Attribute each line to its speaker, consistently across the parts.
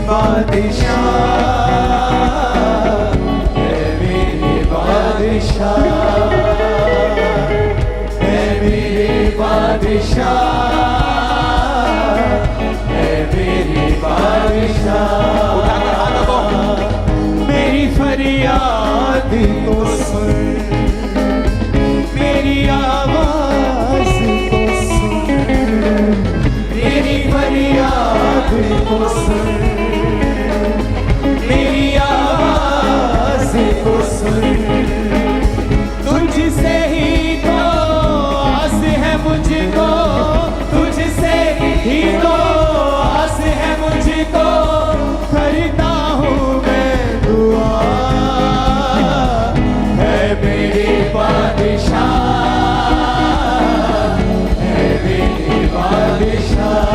Speaker 1: बादशाह, है मेरे बादशाह, है मेरे बादशाह, है मेरे बादशाह। मेरी फरियाद को सुन, मेरी आवाज को सुन, मेरी फरियाद को सुन, मेरी आवाज को सुन। तुझसे ही तो आस है मुझको, तुझसे ही तो आस है मुझको, करता हूँ मैं दुआ, है मेरे बादशाह, है मेरे बादशाह,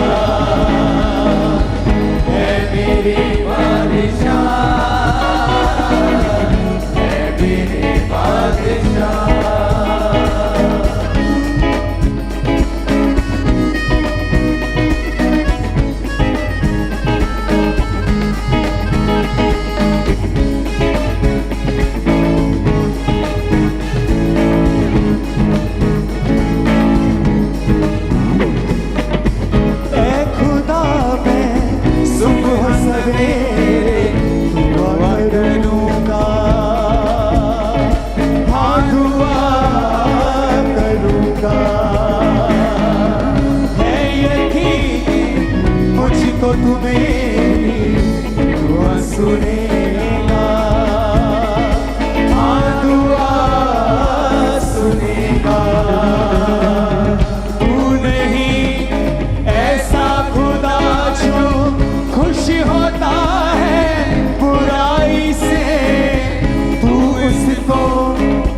Speaker 1: है मेरे बादशाह, है मेरे बादशाह। मुझको तू मेरी दुआ सुनेगा, हाँ दुआ सुनेगा। तू नहीं ऐसा खुदा जो खुश होता है बुराई से, तू उसको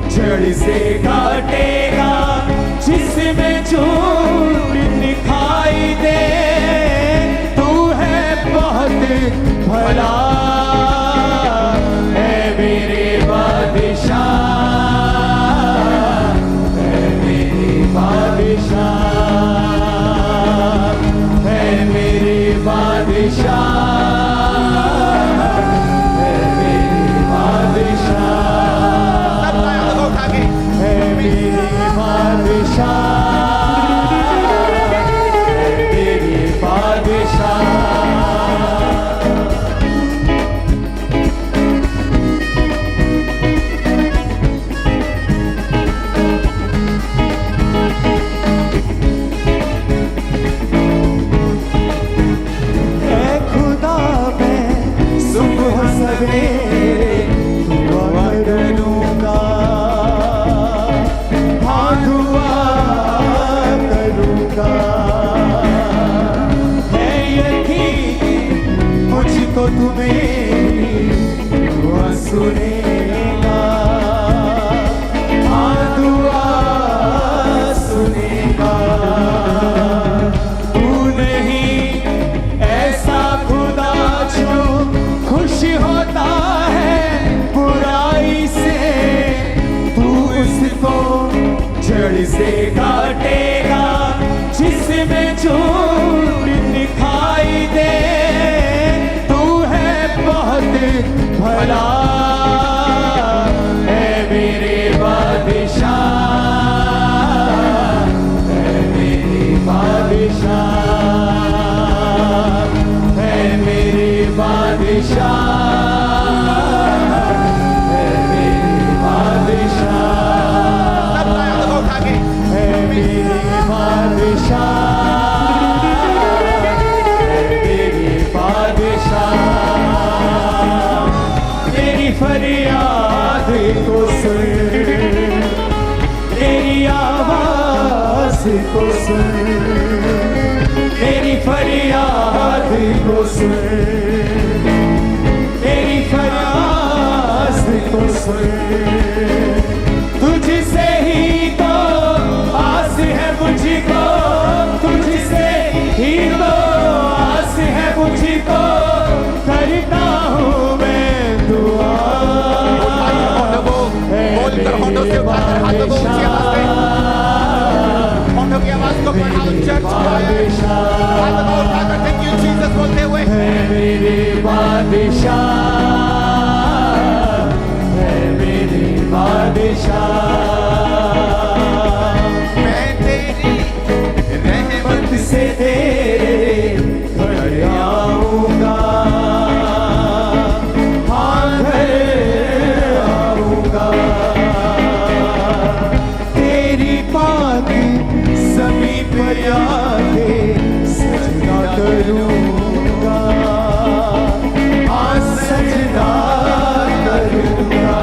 Speaker 1: जड़ से काटेगा, जिसमें झूठ दिखाई दे। भला है मेरे बादशाह, है मेरे बादशाह, है मेरे बादशाह, है मेरे बादशाह, है मेरे बादशाह, है मेरे बादशाह। मुझको तू मेरी दुआ सुनेगा, हाँ दुआ सुनेगा। तू नहीं ऐसा खुदा जो खुश होता है बुराई से, तू उसको जड़ से काटेगा, जिसमें झूठ दिखाई दे। भला है मेरे बादशाह, है मेरे बादशाह, है मेरे बादशाह, है मेरे बादशाह, है मेरे बादशाह, है मेरे बादशाह। फरियाद को सुन, मेरी आवाज को सुन, मेरी फरियाद को सुन, मेरी फरियाद को सुन। तुझसे ही तो आस है मुझको, तुझसे ही तो आस है मुझको, करता हूँ मैं दुआ,
Speaker 2: की आवाज को बढ़ाओ चर्च। बोलते हुए,
Speaker 1: है मेरे बादशाह, है मेरे बादशाह।
Speaker 2: मैं तेरी रहमत
Speaker 1: से तेरे घर आऊंगा, हाँ घर आऊंगा। तेरी पाक समीप आके सजदा करूंगा, हाँ सजदा करूंगा।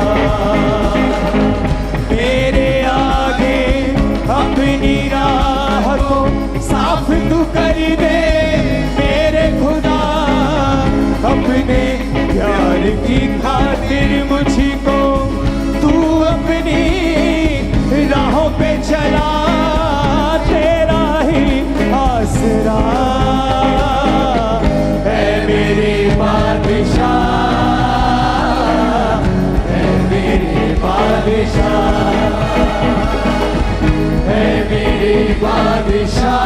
Speaker 1: मेरे आगे अपनी राह को साफ तू कर दे मेरे खुदा, अपने प्यार की खातिर मुझको तू अपनी राहों पे चला, तेरा ही आसरा है मेरे बादशाह, है मेरे बादशाह, है मेरे बादशाह,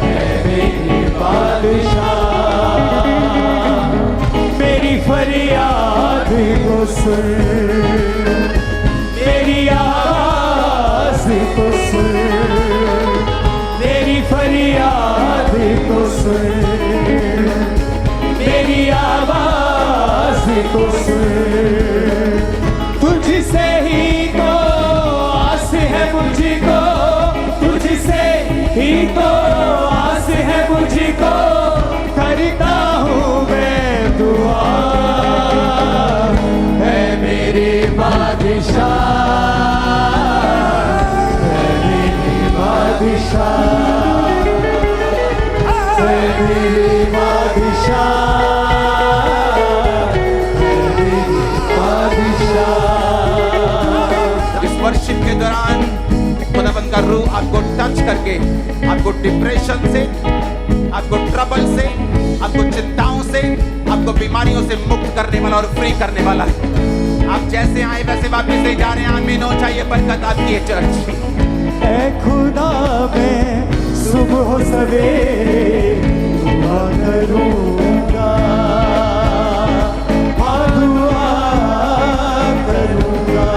Speaker 1: है मेरे बादशाह। मेरी फरियाद को सुन, मेरी आवाज को सुन, मेरी फरियाद को सुन, मेरी आवाज को सुन। तुझसे ही तो आस है मुझको, तुझसे ही तो आस है मुझको, करता हूँ मैं दुआ, है मेरे बादशाह, है मेरे बादशाह, है मेरे बादशाह, है मेरे बादशाह।
Speaker 2: इस वर्शिप के दौरान खुदावंद का रूह आपको टच करके आपको डिप्रेशन से, आपको ट्रबल से, आपको चिंताओं से, आपको बीमारियों से मुक्त करने वाला और फ्री करने वाला है। आप जैसे आए वैसे वापस ले जा रहे हैं। आमीन हो चाहिए बरकत आपकी है चर्च।
Speaker 1: ऐ खुदा मैं सुबह सवेरे दुआ करूंगा, हाँ दुआ करूंगा।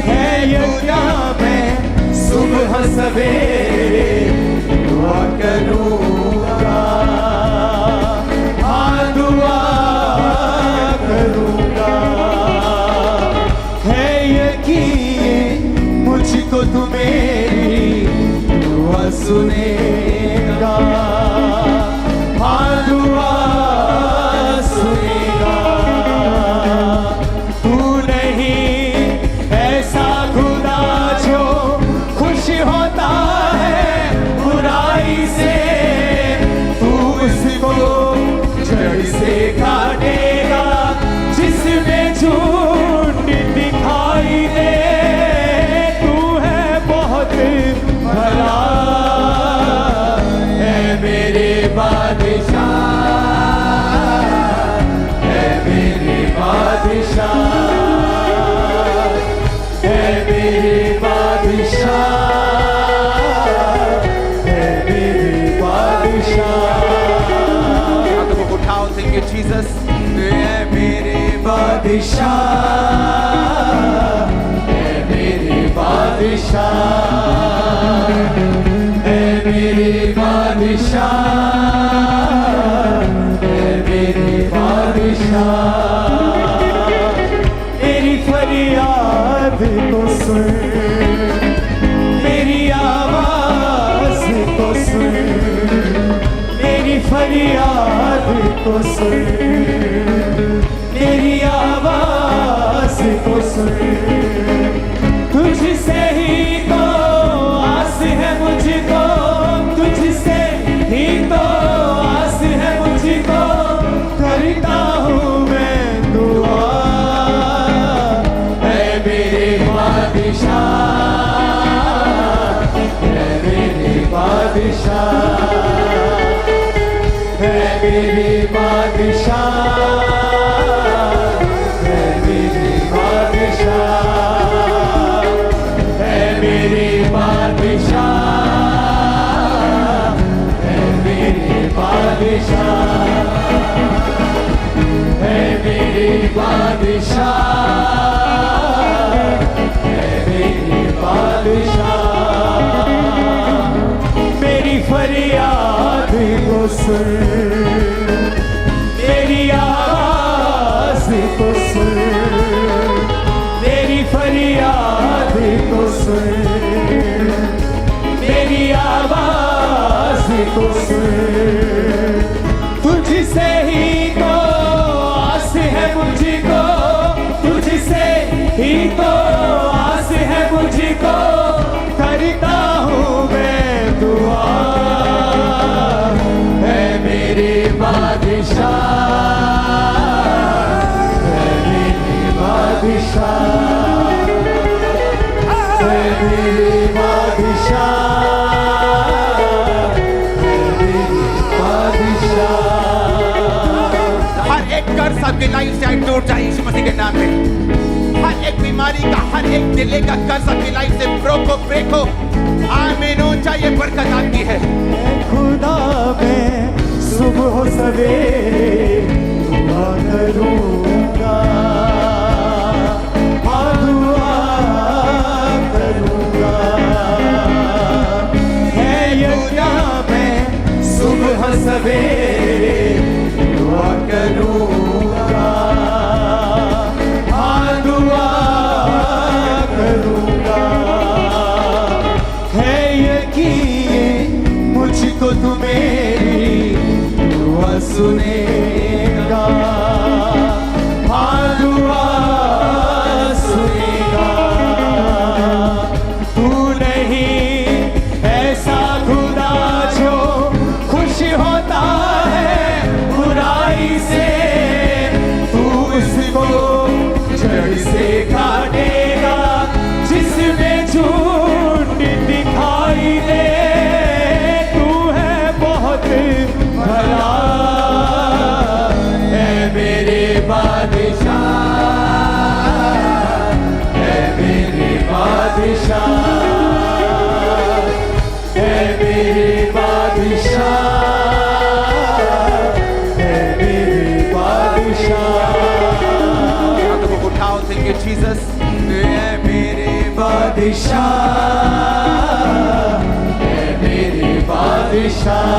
Speaker 1: है यज्ञ मैं सुबह सवेरे दुआ करूंगा, हाँ दुआ करूंगा। है यकीन मुझको तू मेरी दुआ सुनेगा, हाँ दुआ सुनेगा। तू नहीं ऐसा खुदा जो खुश होता है बुराई से, तू उसको जड़ से काटेगा जिसमें झूठ दिखाई दे। तू है बहुत भला, है मेरे बादशाह, है मेरे बादशाह, है मेरे बादशाह, है मेरे बादशाह।
Speaker 2: हाथों को उठाओ, थैंक यू जीसस। है मेरे
Speaker 1: बादशाह, है मेरे बादशाह, है मेरे बादशाह, है मेरे बादशाह। मेरी फरियाद को सुन, मेरी आवाज को सुन, मेरी फरियाद को सुन, मेरी आवाज को सुन। तुझसे ही तो आस है मुझको, तुझसे ही तो आस है मुझको, करता हूँ मैं दुआ, है मेरे बादशाह, है मेरे बादशाह, है मेरे बादशाह, है मेरे बादशाह, है मेरे बादशाह, मेरी बादशाह, मेरी फरियाद को सुन, मेरी आवाज को सुन, मेरी फरियाद को सुन, मेरी आवाज को सुन। तुझसे ही तो आस है मुझको, तुझसे ही तो आस है मुझको, करता हूँ मैं दुआ। है मेरे बादशाह, है मेरी बादशाह, है मेरी बादशाह, है मेरी बादशाह।
Speaker 2: हर एक कर्ज आपकी लाइफ से आज टूट जाए यीशु मसीह के नाम में। हर एक बीमारी का, हर एक दिले का कर्ज आपकी लाइफ से ब्रेक हो। आमीन। ऊंचा ये बरकत आपकी है।
Speaker 1: खुदा मैं सुबह सवेरे दुआ करूंगा, दुआ करूंगा। है यज्ञ मैं सुबह सवेरे दुआ करूंगा, दुआ करूंगा। है यकीन मुझको तू मेरी दुआ सुनेगा, दुआ सुनेगा। तू नहीं ऐसा खुदा जो खुश होता है बुराई से, तू उसको जड़ से काटेगा जिसमें झूठ दिखाई दे। तू है बहुत भला, है मेरे बादशाह, है मेरे बादशाह, है मेरे बादशाह, है मेरे बादशाह।
Speaker 2: हाथों को उठाओ, थैंक यू जीसस। है मेरे
Speaker 1: बादशाह, है मेरे बादशाह,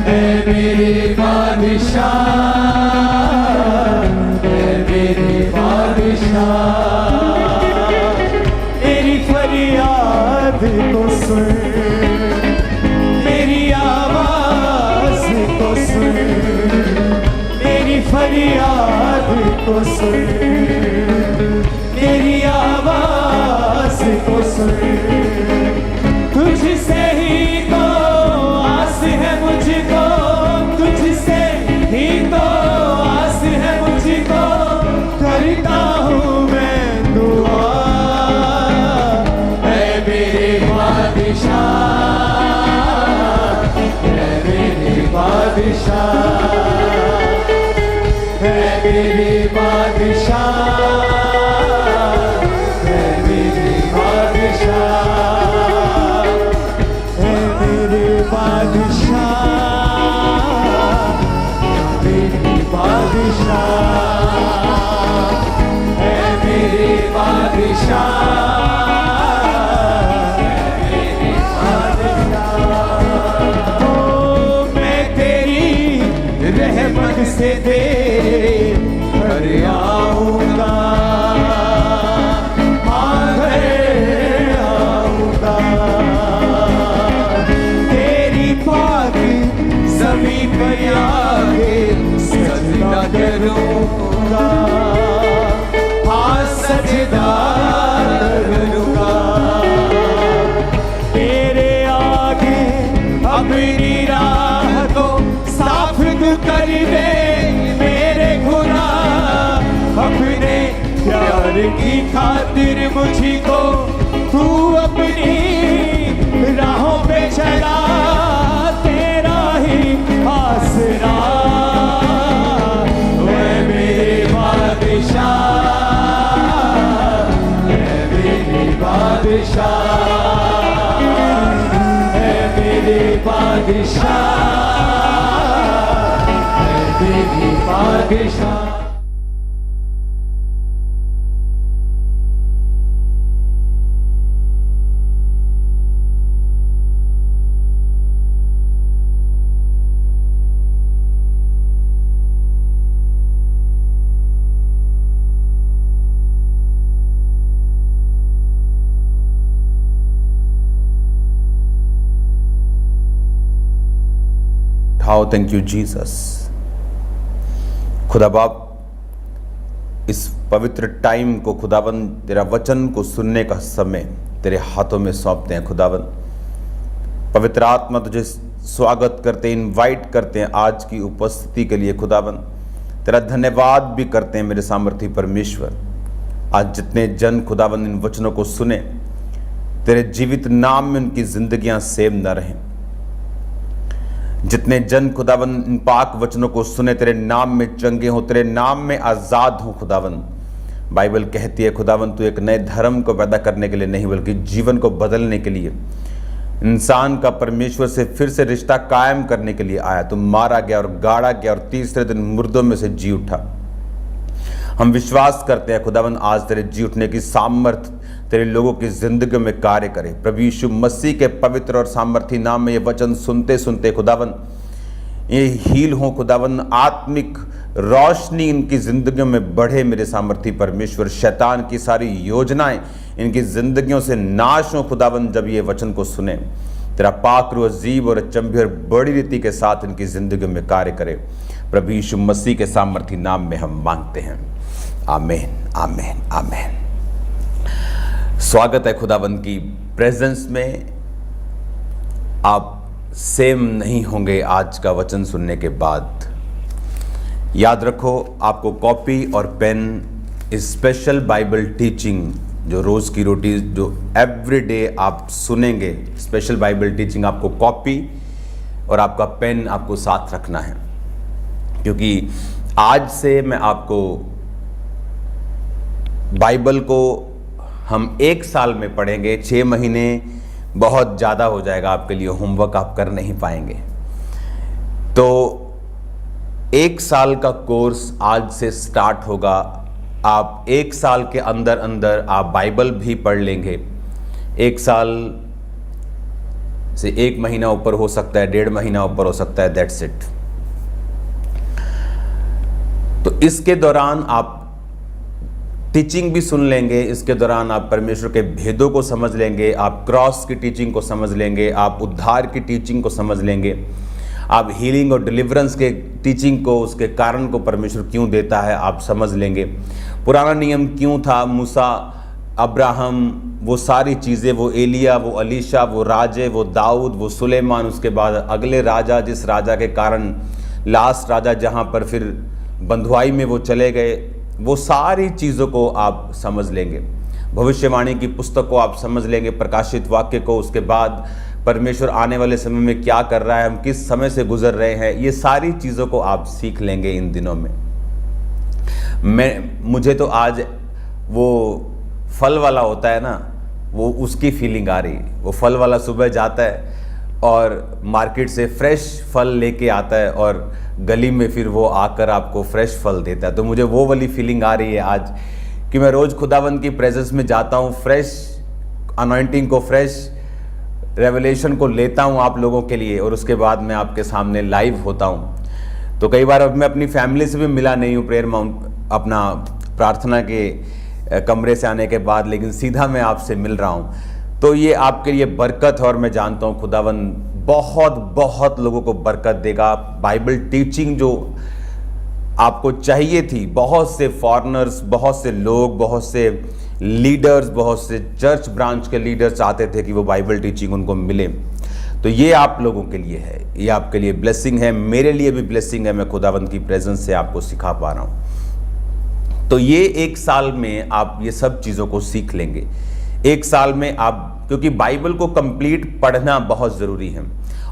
Speaker 1: है मेरे बादशाह, है मेरे बादशाह। मेरी फरियाद को सुन, मेरी आवाज को सुन, मेरी फरियाद को सुन, मेरी आवाज को सुन। तुझसे ही तो आस है मुझको, तुझसे ही तो आस है मुझको, करता हूँ मैं दुआ। है मेरे बादशाह, है मेरे बादशाह, है मेरे बादशाह, है मेरे बादशाह, है मेरे बादशाह, मेरे बादशाह, है मेरे बादशाह, है मेरे बादशाह। ओ मैं तेरी रहमत से तेरे घर आऊंगा, घर आऊंगा। तेरी पाक ज़मीं पर आके सजदा करूंगा, सजदा करूंगा। तेरे आगे अपनी राह को साफ तू कर दे मेरे खुदा, अपने प्यार की खातिर मुझको तू अपनी राहों पे चला, तेरा ही आसरा। है मेरे बादशाह, है मेरे बादशाह, है मेरे बादशाह, है मेरे बादशाह।
Speaker 2: उठाओ। Thank you Jesus. खुदा बाप, इस पवित्र टाइम को खुदावन, तेरा वचन को सुनने का समय तेरे हाथों में सौंपते हैं खुदावन। पवित्र आत्मा तुझे स्वागत करते हैं, इनवाइट करते हैं आज की उपस्थिति के लिए खुदावन। तेरा धन्यवाद भी करते हैं मेरे सामर्थी परमेश्वर। आज जितने जन खुदावन इन वचनों को सुने, तेरे जीवित नाम में उनकी जिंदगियां सेव न रहें। जितने जन खुदावन इन पाक वचनों को सुने, तेरे नाम में चंगे हो, तेरे नाम में आजाद हो खुदावन। बाइबल कहती है खुदावन, तू एक नए धर्म को पैदा करने के लिए नहीं, बल्कि जीवन को बदलने के लिए, इंसान का परमेश्वर से फिर से रिश्ता कायम करने के लिए आया। तू मारा गया और गाड़ा गया और तीसरे दिन मुर्दों में से जी उठा। हम विश्वास करते हैं खुदावन, आज तेरे जी उठने की सामर्थ तेरे लोगों की जिंदगी में कार्य करे। प्रभु यीशु मसीह के पवित्र और सामर्थी नाम में ये वचन सुनते सुनते खुदावन ये हील हो खुदावन। आत्मिक रोशनी इनकी जिंदगियों में बढ़े मेरे सामर्थी परमेश्वर। शैतान की सारी योजनाएं इनकी जिंदगियों से नाश हो खुदावन। जब ये वचन को सुने, तेरा पाक रूह अजीब और अचंभे और बड़ी रीति के साथ इनकी जिंदगी में कार्य करे। प्रभु यीशु मसीह के सामर्थी नाम में हम मांगते हैं, आमीन आमीन आमीन। स्वागत है खुदावन की प्रेजेंस में। आप सेम नहीं होंगे आज का वचन सुनने के बाद। याद रखो, आपको कॉपी और पेन, स्पेशल बाइबल टीचिंग जो रोज़ की रोटी जो एवरीडे आप सुनेंगे, स्पेशल बाइबल टीचिंग, आपको कॉपी और आपका पेन आपको साथ रखना है, क्योंकि आज से मैं आपको बाइबल को हम 1 साल में पढ़ेंगे। 6 महीने बहुत ज़्यादा हो जाएगा आपके लिए, होमवर्क आप कर नहीं पाएंगे। तो 1 साल का कोर्स आज से स्टार्ट होगा। आप 1 साल के अंदर अंदर आप बाइबल भी पढ़ लेंगे। 1 साल से 1 महीना ऊपर हो सकता है, 1.5 महीना ऊपर हो सकता है, दैट्स इट। तो इसके दौरान आप टीचिंग भी सुन लेंगे। इसके दौरान आप परमेश्वर के भेदों को समझ लेंगे, आप क्रॉस की टीचिंग को समझ लेंगे, आप उद्धार की टीचिंग को समझ लेंगे, आप हीलिंग और डिलीवरेंस के टीचिंग को, उसके कारण को परमेश्वर क्यों देता है आप समझ लेंगे। पुराना नियम क्यों था, मूसा, अब्राहम, वो सारी चीज़ें, वो एलिया, वो अलीशा, वो राजे, वो दाऊद, वो सुलेमान, उसके बाद अगले राजा, जिस राजा के कारण लास्ट राजा जहाँ पर फिर बंधुआई में वो चले गए, वो सारी चीज़ों को आप समझ लेंगे। भविष्यवाणी की पुस्तक को आप समझ लेंगे, प्रकाशित वाक्य को, उसके बाद परमेश्वर आने वाले समय में क्या कर रहा है, हम किस समय से गुजर रहे हैं, ये सारी चीज़ों को आप सीख लेंगे इन दिनों में। मुझे तो आज वो फल वाला होता है ना, वो उसकी फीलिंग आ रही। वो फल वाला सुबह जाता है और मार्केट से फ्रेश फल लेके आता है और गली में फिर वो आकर आपको फ्रेश फल देता है। तो मुझे वो वाली फीलिंग आ रही है आज कि मैं रोज़ खुदावंद की प्रेजेंस में जाता हूँ, फ्रेश अनॉइंटिंग को, फ्रेश रेवलेशन को लेता हूँ आप लोगों के लिए, और उसके बाद मैं आपके सामने लाइव होता हूँ। तो कई बार अब मैं अपनी फैमिली से भी मिला नहीं हूँ प्रेयर माउंट अपना प्रार्थना के कमरे से आने के बाद, लेकिन सीधा मैं आपसे मिल रहा हूँ। तो ये आपके लिए बरकत है और मैं जानता हूँ खुदावंद बहुत बहुत लोगों को बरकत देगा। बाइबल टीचिंग जो आपको चाहिए थी, बहुत से फॉरेनर्स, बहुत से लोग, बहुत से लीडर्स, बहुत से चर्च ब्रांच के लीडर्स चाहते थे कि वो बाइबल टीचिंग उनको मिले। तो ये आप लोगों के लिए है, ये आपके लिए ब्लेसिंग है, मेरे लिए भी ब्लेसिंग है। मैं खुदावंद की प्रेजेंस से आपको सिखा पा रहा हूँ। तो ये 1 साल में आप ये सब चीज़ों को सीख लेंगे। 1 साल में आप, क्योंकि बाइबल को कंप्लीट पढ़ना बहुत ज़रूरी है।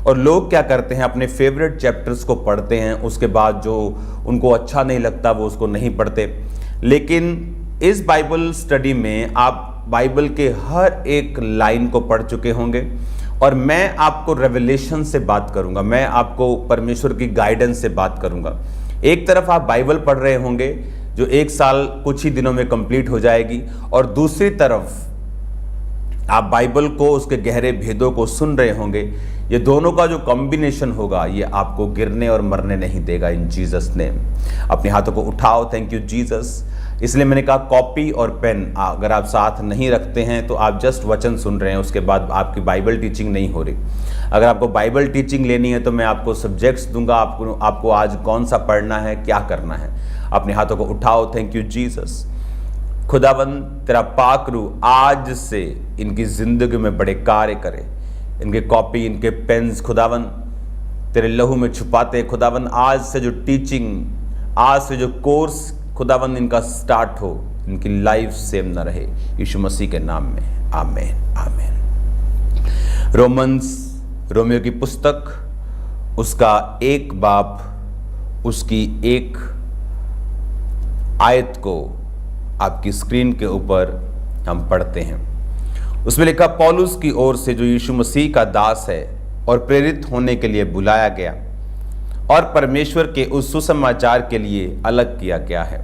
Speaker 2: और लोग क्या करते हैं, अपने फेवरेट चैप्टर्स को पढ़ते हैं, उसके बाद जो उनको अच्छा नहीं लगता वो उसको नहीं पढ़ते। लेकिन इस बाइबल स्टडी में आप बाइबल के हर एक लाइन को पढ़ चुके होंगे, और मैं आपको रेवलेशन से बात करूंगा, मैं आपको परमेश्वर की गाइडेंस से बात करूंगा। एक तरफ आप बाइबल पढ़ रहे होंगे जो 1 साल कुछ ही दिनों में कंप्लीट हो जाएगी, और दूसरी तरफ आप बाइबल को, उसके गहरे भेदों को सुन रहे होंगे। ये दोनों का जो कॉम्बिनेशन होगा, ये आपको गिरने और मरने नहीं देगा इन जीसस नेम। अपने हाथों को उठाओ। Thank you Jesus.
Speaker 3: इसलिए मैंने कहा कॉपी और पेन अगर आप साथ नहीं रखते हैं तो आप जस्ट वचन सुन रहे हैं, उसके बाद आपकी बाइबल टीचिंग नहीं हो रही। अगर आपको बाइबल टीचिंग लेनी है तो मैं आपको सब्जेक्ट्स दूंगा, आपको आज कौन सा पढ़ना है, क्या करना है। अपने हाथों को उठाओ। Thank you Jesus. खुदावंद तेरा पाक रूह आज से इनकी जिंदगी में बड़े कार्य करे। इनके कॉपी, इनके पेन्स खुदावंद तेरे लहू में छुपाते। खुदावंद आज से जो टीचिंग, आज से जो कोर्स खुदावंद इनका स्टार्ट हो, इनकी लाइफ सेम ना रहे, यीशु मसीह के नाम में आमीन आमीन। रोमियो की पुस्तक उसका 1 बाब उसकी 1 आयत को आपकी स्क्रीन के ऊपर हम पढ़ते हैं। उसमें लिखा, पौलुस की ओर से जो यीशु मसीह का दास है और प्रेरित होने के लिए बुलाया गया और परमेश्वर के उस सुसमाचार के लिए अलग किया गया है।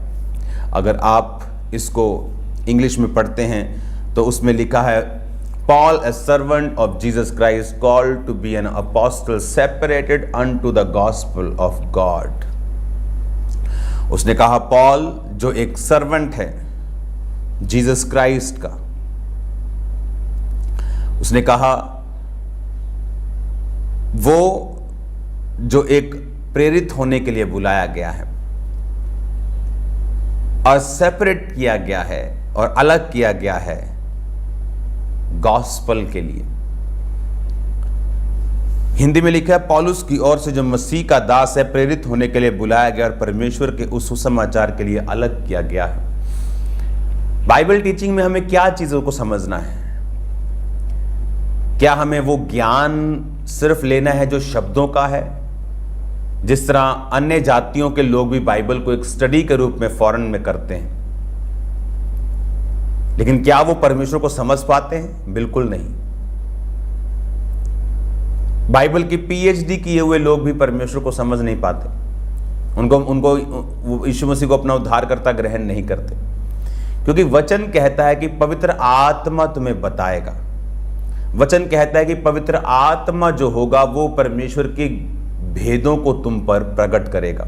Speaker 3: अगर आप इसको इंग्लिश में पढ़ते हैं तो उसमें लिखा है, Paul, a servant of Jesus Christ, called to be an apostle, separated unto the gospel of God। उसने कहा पॉल जो एक सर्वेंट है जीसस क्राइस्ट का, उसने कहा वो जो एक प्रेरित होने के लिए बुलाया गया है और सेपरेट किया गया है और अलग किया गया है गॉस्पल के लिए। हिंदी में लिखा है, पौलुस की ओर से जो मसीह का दास है, प्रेरित होने के लिए बुलाया गया और परमेश्वर के उस सुसमाचार के लिए अलग किया गया है। बाइबल टीचिंग में हमें क्या चीजों को समझना है? क्या हमें वो ज्ञान सिर्फ लेना है जो शब्दों का है, जिस तरह अन्य जातियों के लोग भी बाइबल को एक स्टडी के रूप में फॉरेन में करते हैं, लेकिन क्या वो परमेश्वर को समझ पाते हैं? बिल्कुल नहीं। बाइबल की पीएचडी किए हुए लोग भी परमेश्वर को समझ नहीं पाते, उनको यीशु मसीह को अपना उद्धारकर्ता ग्रहण नहीं करते, क्योंकि वचन कहता है कि पवित्र आत्मा तुम्हें बताएगा। वचन कहता है कि पवित्र आत्मा जो होगा वो परमेश्वर के भेदों को तुम पर प्रकट करेगा।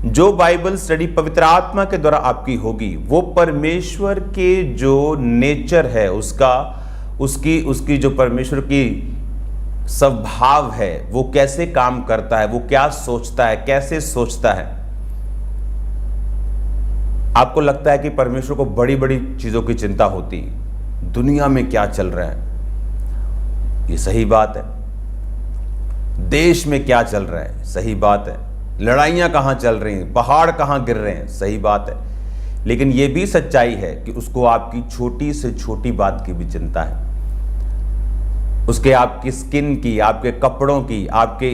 Speaker 3: जो बाइबल स्टडी पवित्र आत्मा के द्वारा आपकी होगी, वो परमेश्वर के जो नेचर है उसकी जो परमेश्वर की स्वभाव है, वो कैसे काम करता है, वो क्या सोचता है, कैसे सोचता है। आपको लगता है कि परमेश्वर को बड़ी बड़ी चीजों की चिंता होती, दुनिया में क्या चल रहा है, ये सही बात है। देश में क्या चल रहा है, सही बात है। लड़ाइयां कहां चल रही हैं, पहाड़ कहां गिर रहे हैं, सही बात है। लेकिन यह भी सच्चाई है कि उसको आपकी छोटी से छोटी बात की भी चिंता है, उसके आपकी स्किन की, आपके कपड़ों की, आपके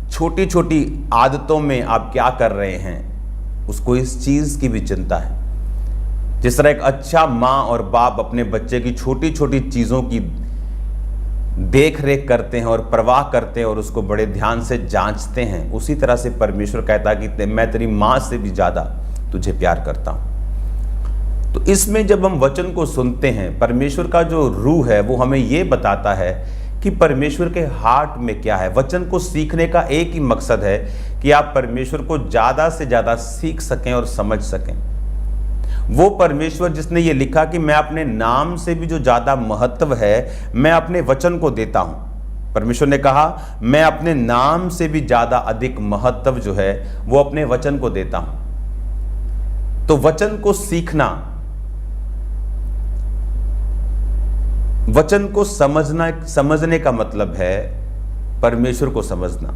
Speaker 3: छोटी छोटी आदतों में आप क्या कर रहे हैं, उसको इस चीज की भी चिंता है। जिस तरह एक अच्छा माँ और बाप अपने बच्चे की छोटी छोटी चीजों की देख रेख करते हैं और परवाह करते हैं और उसको बड़े ध्यान से जांचते हैं, उसी तरह से परमेश्वर कहता है कि मैं तेरी माँ से भी ज्यादा तुझे प्यार करता हूं। तो इसमें जब हम वचन को सुनते हैं, परमेश्वर का जो रूह है वो हमें ये बताता है कि परमेश्वर के हार्ट में क्या है। वचन को सीखने का एक ही मकसद है कि आप परमेश्वर को ज्यादा से ज्यादा सीख सकें और समझ सकें। वो परमेश्वर जिसने ये लिखा कि मैं अपने नाम से भी जो ज्यादा महत्व है मैं अपने वचन को देता हूं। परमेश्वर ने कहा मैं अपने नाम से भी ज्यादा अधिक महत्व जो है वो अपने वचन को देता हूं। तो वचन को सीखना, वचन को समझने का मतलब है परमेश्वर को समझना।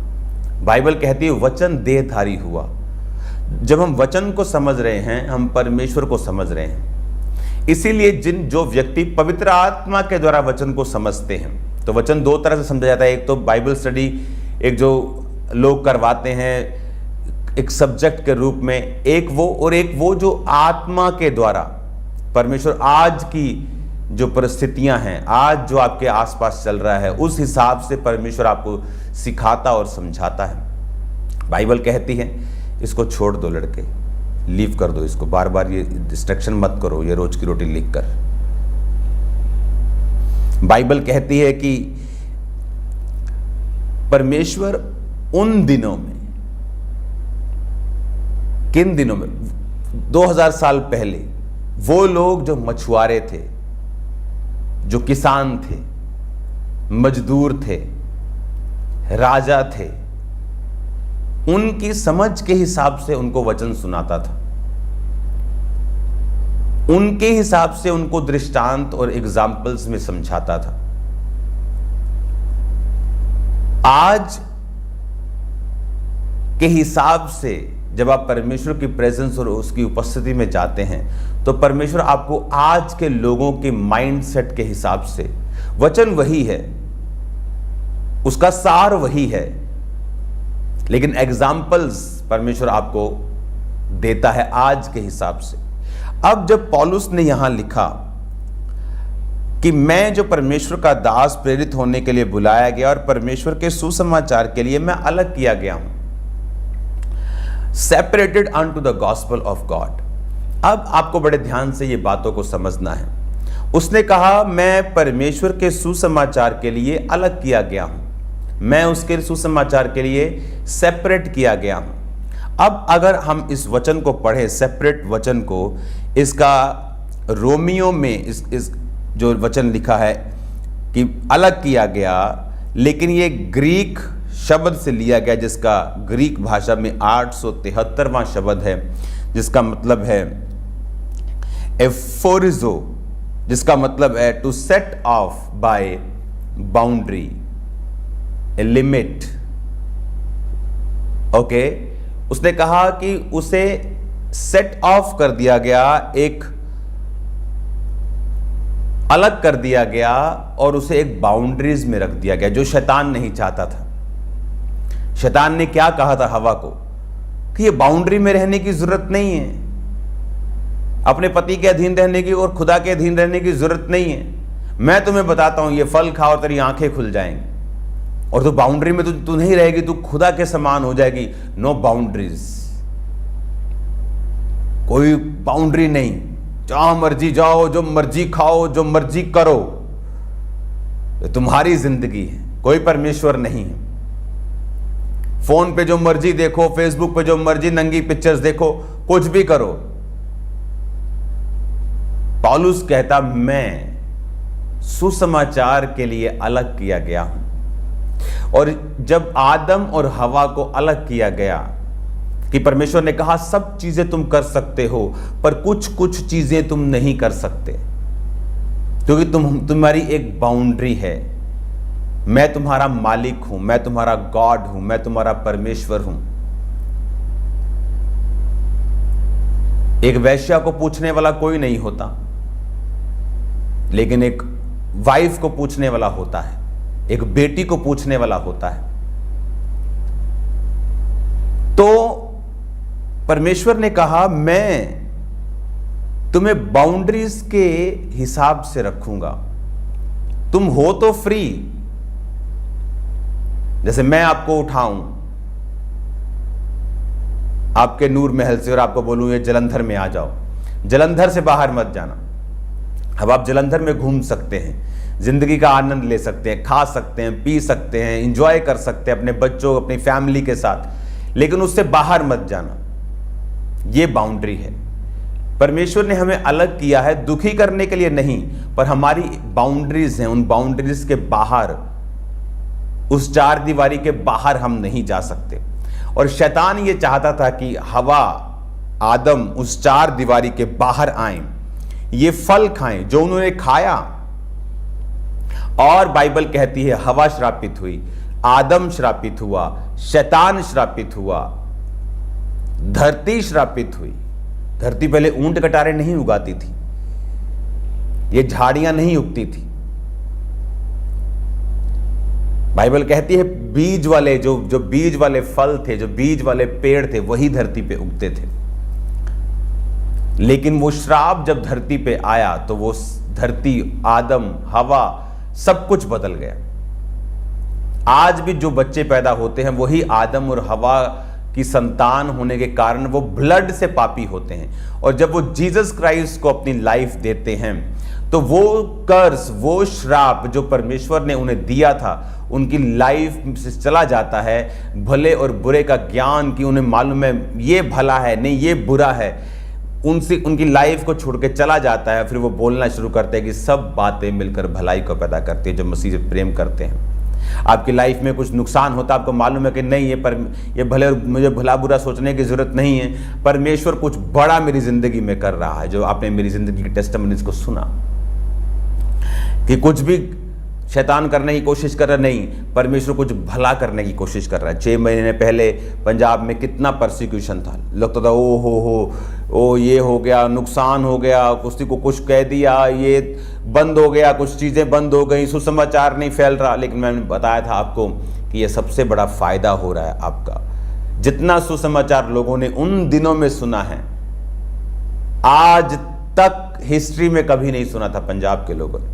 Speaker 3: बाइबल कहती है वचन देहधारी हुआ। जब हम वचन को समझ रहे हैं, हम परमेश्वर को समझ रहे हैं। इसीलिए जो व्यक्ति पवित्र आत्मा के द्वारा वचन को समझते हैं, तो वचन दो तरह से समझा जाता है। एक तो बाइबल स्टडी, एक जो लोग करवाते हैं एक सब्जेक्ट के रूप में, एक वो जो आत्मा के द्वारा परमेश्वर आज की जो परिस्थितियां हैं, आज जो आपके आसपास चल रहा है, उस हिसाब से परमेश्वर आपको सिखाता और समझाता है। बाइबल कहती है इसको छोड़ दो लड़के, लीव कर दो इसको, बार बार ये डिस्ट्रैक्शन मत करो, ये रोज की रोटी लिख कर। बाइबल कहती है कि परमेश्वर उन दिनों में, किन दिनों में, 2000 साल पहले वो लोग जो मछुआरे थे, जो किसान थे, मजदूर थे, राजा थे, उनकी समझ के हिसाब से उनको वचन सुनाता था, उनके हिसाब से उनको दृष्टांत और एग्जाम्पल्स में समझाता था। आज के हिसाब से जब आप परमेश्वर की प्रेजेंस और उसकी उपस्थिति में जाते हैं तो परमेश्वर आपको आज के लोगों के माइंडसेट के हिसाब से, वचन वही है, उसका सार वही है, लेकिन एग्जाम्पल्स परमेश्वर आपको देता है आज के हिसाब से। अब जब पौलुस ने यहां लिखा कि मैं जो परमेश्वर का दास प्रेरित होने के लिए बुलाया गया और परमेश्वर के सुसमाचार के लिए मैं अलग किया गया हूं, separated unto the gospel of God. अब आपको बड़े ध्यान से ये बातों को समझना है। उसने कहा मैं परमेश्वर के सुसमाचार के लिए अलग किया गया हूं, मैं उसके सुसमाचार के लिए सेपरेट किया गया हूं। अब अगर हम इस वचन को पढ़ें, सेपरेट वचन को, इसका रोमियो में इस जो वचन लिखा है कि अलग किया गया, लेकिन ये ग्रीक शब्द से लिया गया, जिसका ग्रीक भाषा में 873वां शब्द है, जिसका मतलब है एफोरिजो, जिसका मतलब है to set off by boundary, a limit. Okay, उसने कहा कि उसे सेट ऑफ कर दिया गया, एक अलग कर दिया गया और उसे एक बाउंड्रीज में रख दिया गया, जो शैतान नहीं चाहता था। शैतान ने क्या कहा था हवा को कि ये बाउंड्री में रहने की जरूरत नहीं है, अपने पति के अधीन रहने की और खुदा के अधीन रहने की जरूरत नहीं है। मैं तुम्हें बताता हूं, ये फल खाओ, तेरी आंखें खुल जाएंगी और तू बाउंड्री में तू नहीं रहेगी, तू खुदा के समान हो जाएगी। नो बाउंड्रीज, कोई बाउंड्री नहीं, जहां मर्जी जाओ, जो मर्जी खाओ, जो मर्जी करो, तुम्हारी जिंदगी है, कोई परमेश्वर नहीं है। फोन पे जो मर्जी देखो, फेसबुक पे जो मर्जी नंगी पिक्चर्स देखो, कुछ भी करो। पौलुस कहता मैं सुसमाचार के लिए अलग किया गया हूं। और जब आदम और हवा को अलग किया गया कि परमेश्वर ने कहा सब चीजें तुम कर सकते हो, पर कुछ कुछ चीजें तुम नहीं कर सकते, क्योंकि तुम्हारी एक बाउंड्री है। मैं तुम्हारा मालिक हूं, मैं तुम्हारा गॉड हूं, मैं तुम्हारा परमेश्वर हूं। एक वेश्या को पूछने वाला कोई नहीं होता, लेकिन एक वाइफ को पूछने वाला होता है, एक बेटी को पूछने वाला होता है। तो परमेश्वर ने कहा मैं तुम्हें बाउंड्रीज के हिसाब से रखूंगा, तुम हो तो फ्री। जैसे मैं आपको उठाऊं आपके नूर महल से और आपको बोलूं ये जलंधर में आ जाओ, जलंधर से बाहर मत जाना। अब आप जलंधर में घूम सकते हैं, जिंदगी का आनंद ले सकते हैं, खा सकते हैं, पी सकते हैं, एंजॉय कर सकते हैं अपने बच्चों, अपनी फैमिली के साथ, लेकिन उससे बाहर मत जाना। ये बाउंड्री है। परमेश्वर ने हमें अलग किया है दुखी करने के लिए नहीं, पर हमारी बाउंड्रीज हैं, उन बाउंड्रीज के बाहर, उस चार दीवारी के बाहर हम नहीं जा सकते। और शैतान ये चाहता था कि हवा, आदम उस चार दीवारी के बाहर आए, ये फल खाएं जो उन्होंने खाया। और बाइबल कहती है हवा श्रापित हुई, आदम श्रापित हुआ, शैतान श्रापित हुआ, धरती श्रापित हुई। धरती पहले ऊंट कटारे नहीं उगाती थी, ये झाड़ियां नहीं उगती थी। बाइबल कहती है बीज वाले जो बीज वाले फल थे, जो बीज वाले पेड़ थे, वही धरती पे उगते थे। लेकिन वो श्राप जब धरती पे आया तो वो धरती, आदम, हवा, सब कुछ बदल गया। आज भी जो बच्चे पैदा होते हैं वही आदम और हवा की संतान होने के कारण वो ब्लड से पापी होते हैं। और जब वो जीसस क्राइस्ट को अपनी लाइफ देते हैं तो वो कर्ज, वो श्राप जो परमेश्वर ने उन्हें दिया था, उनकी लाइफ से चला जाता है। भले और बुरे का ज्ञान, कि उन्हें मालूम है ये भला है, नहीं ये बुरा है, उनसे उनकी लाइफ को छोड़ के चला जाता है, फिर वो बोलना शुरू करते हैं कि सब बातें मिलकर भलाई को पैदा करती है जो मसीह से प्रेम करते हैं। आपकी लाइफ में कुछ नुकसान होता है, आपको मालूम है कि नहीं ये भले मुझे भला बुरा सोचने की जरूरत नहीं है, परमेश्वर कुछ बड़ा मेरी जिंदगी में कर रहा है। जो आपने मेरी जिंदगी की टेस्टिमनीज को सुना कि कुछ भी शैतान करने की कोशिश कर रहा नहीं, परमेश्वर कुछ भला करने की कोशिश कर रहा है। 6 महीने पहले पंजाब में कितना परसिक्यूशन था, लगता था ओ ये हो गया, नुकसान हो गया, किसी को कुछ कह दिया, ये बंद हो गया, कुछ चीज़ें बंद हो गई, सुसमाचार नहीं फैल रहा। लेकिन मैंने बताया था आपको कि ये सबसे बड़ा फायदा हो रहा है आपका। जितना सुसमाचार लोगों ने उन दिनों में सुना है, आज तक हिस्ट्री में कभी नहीं सुना था पंजाब के लोगों ने।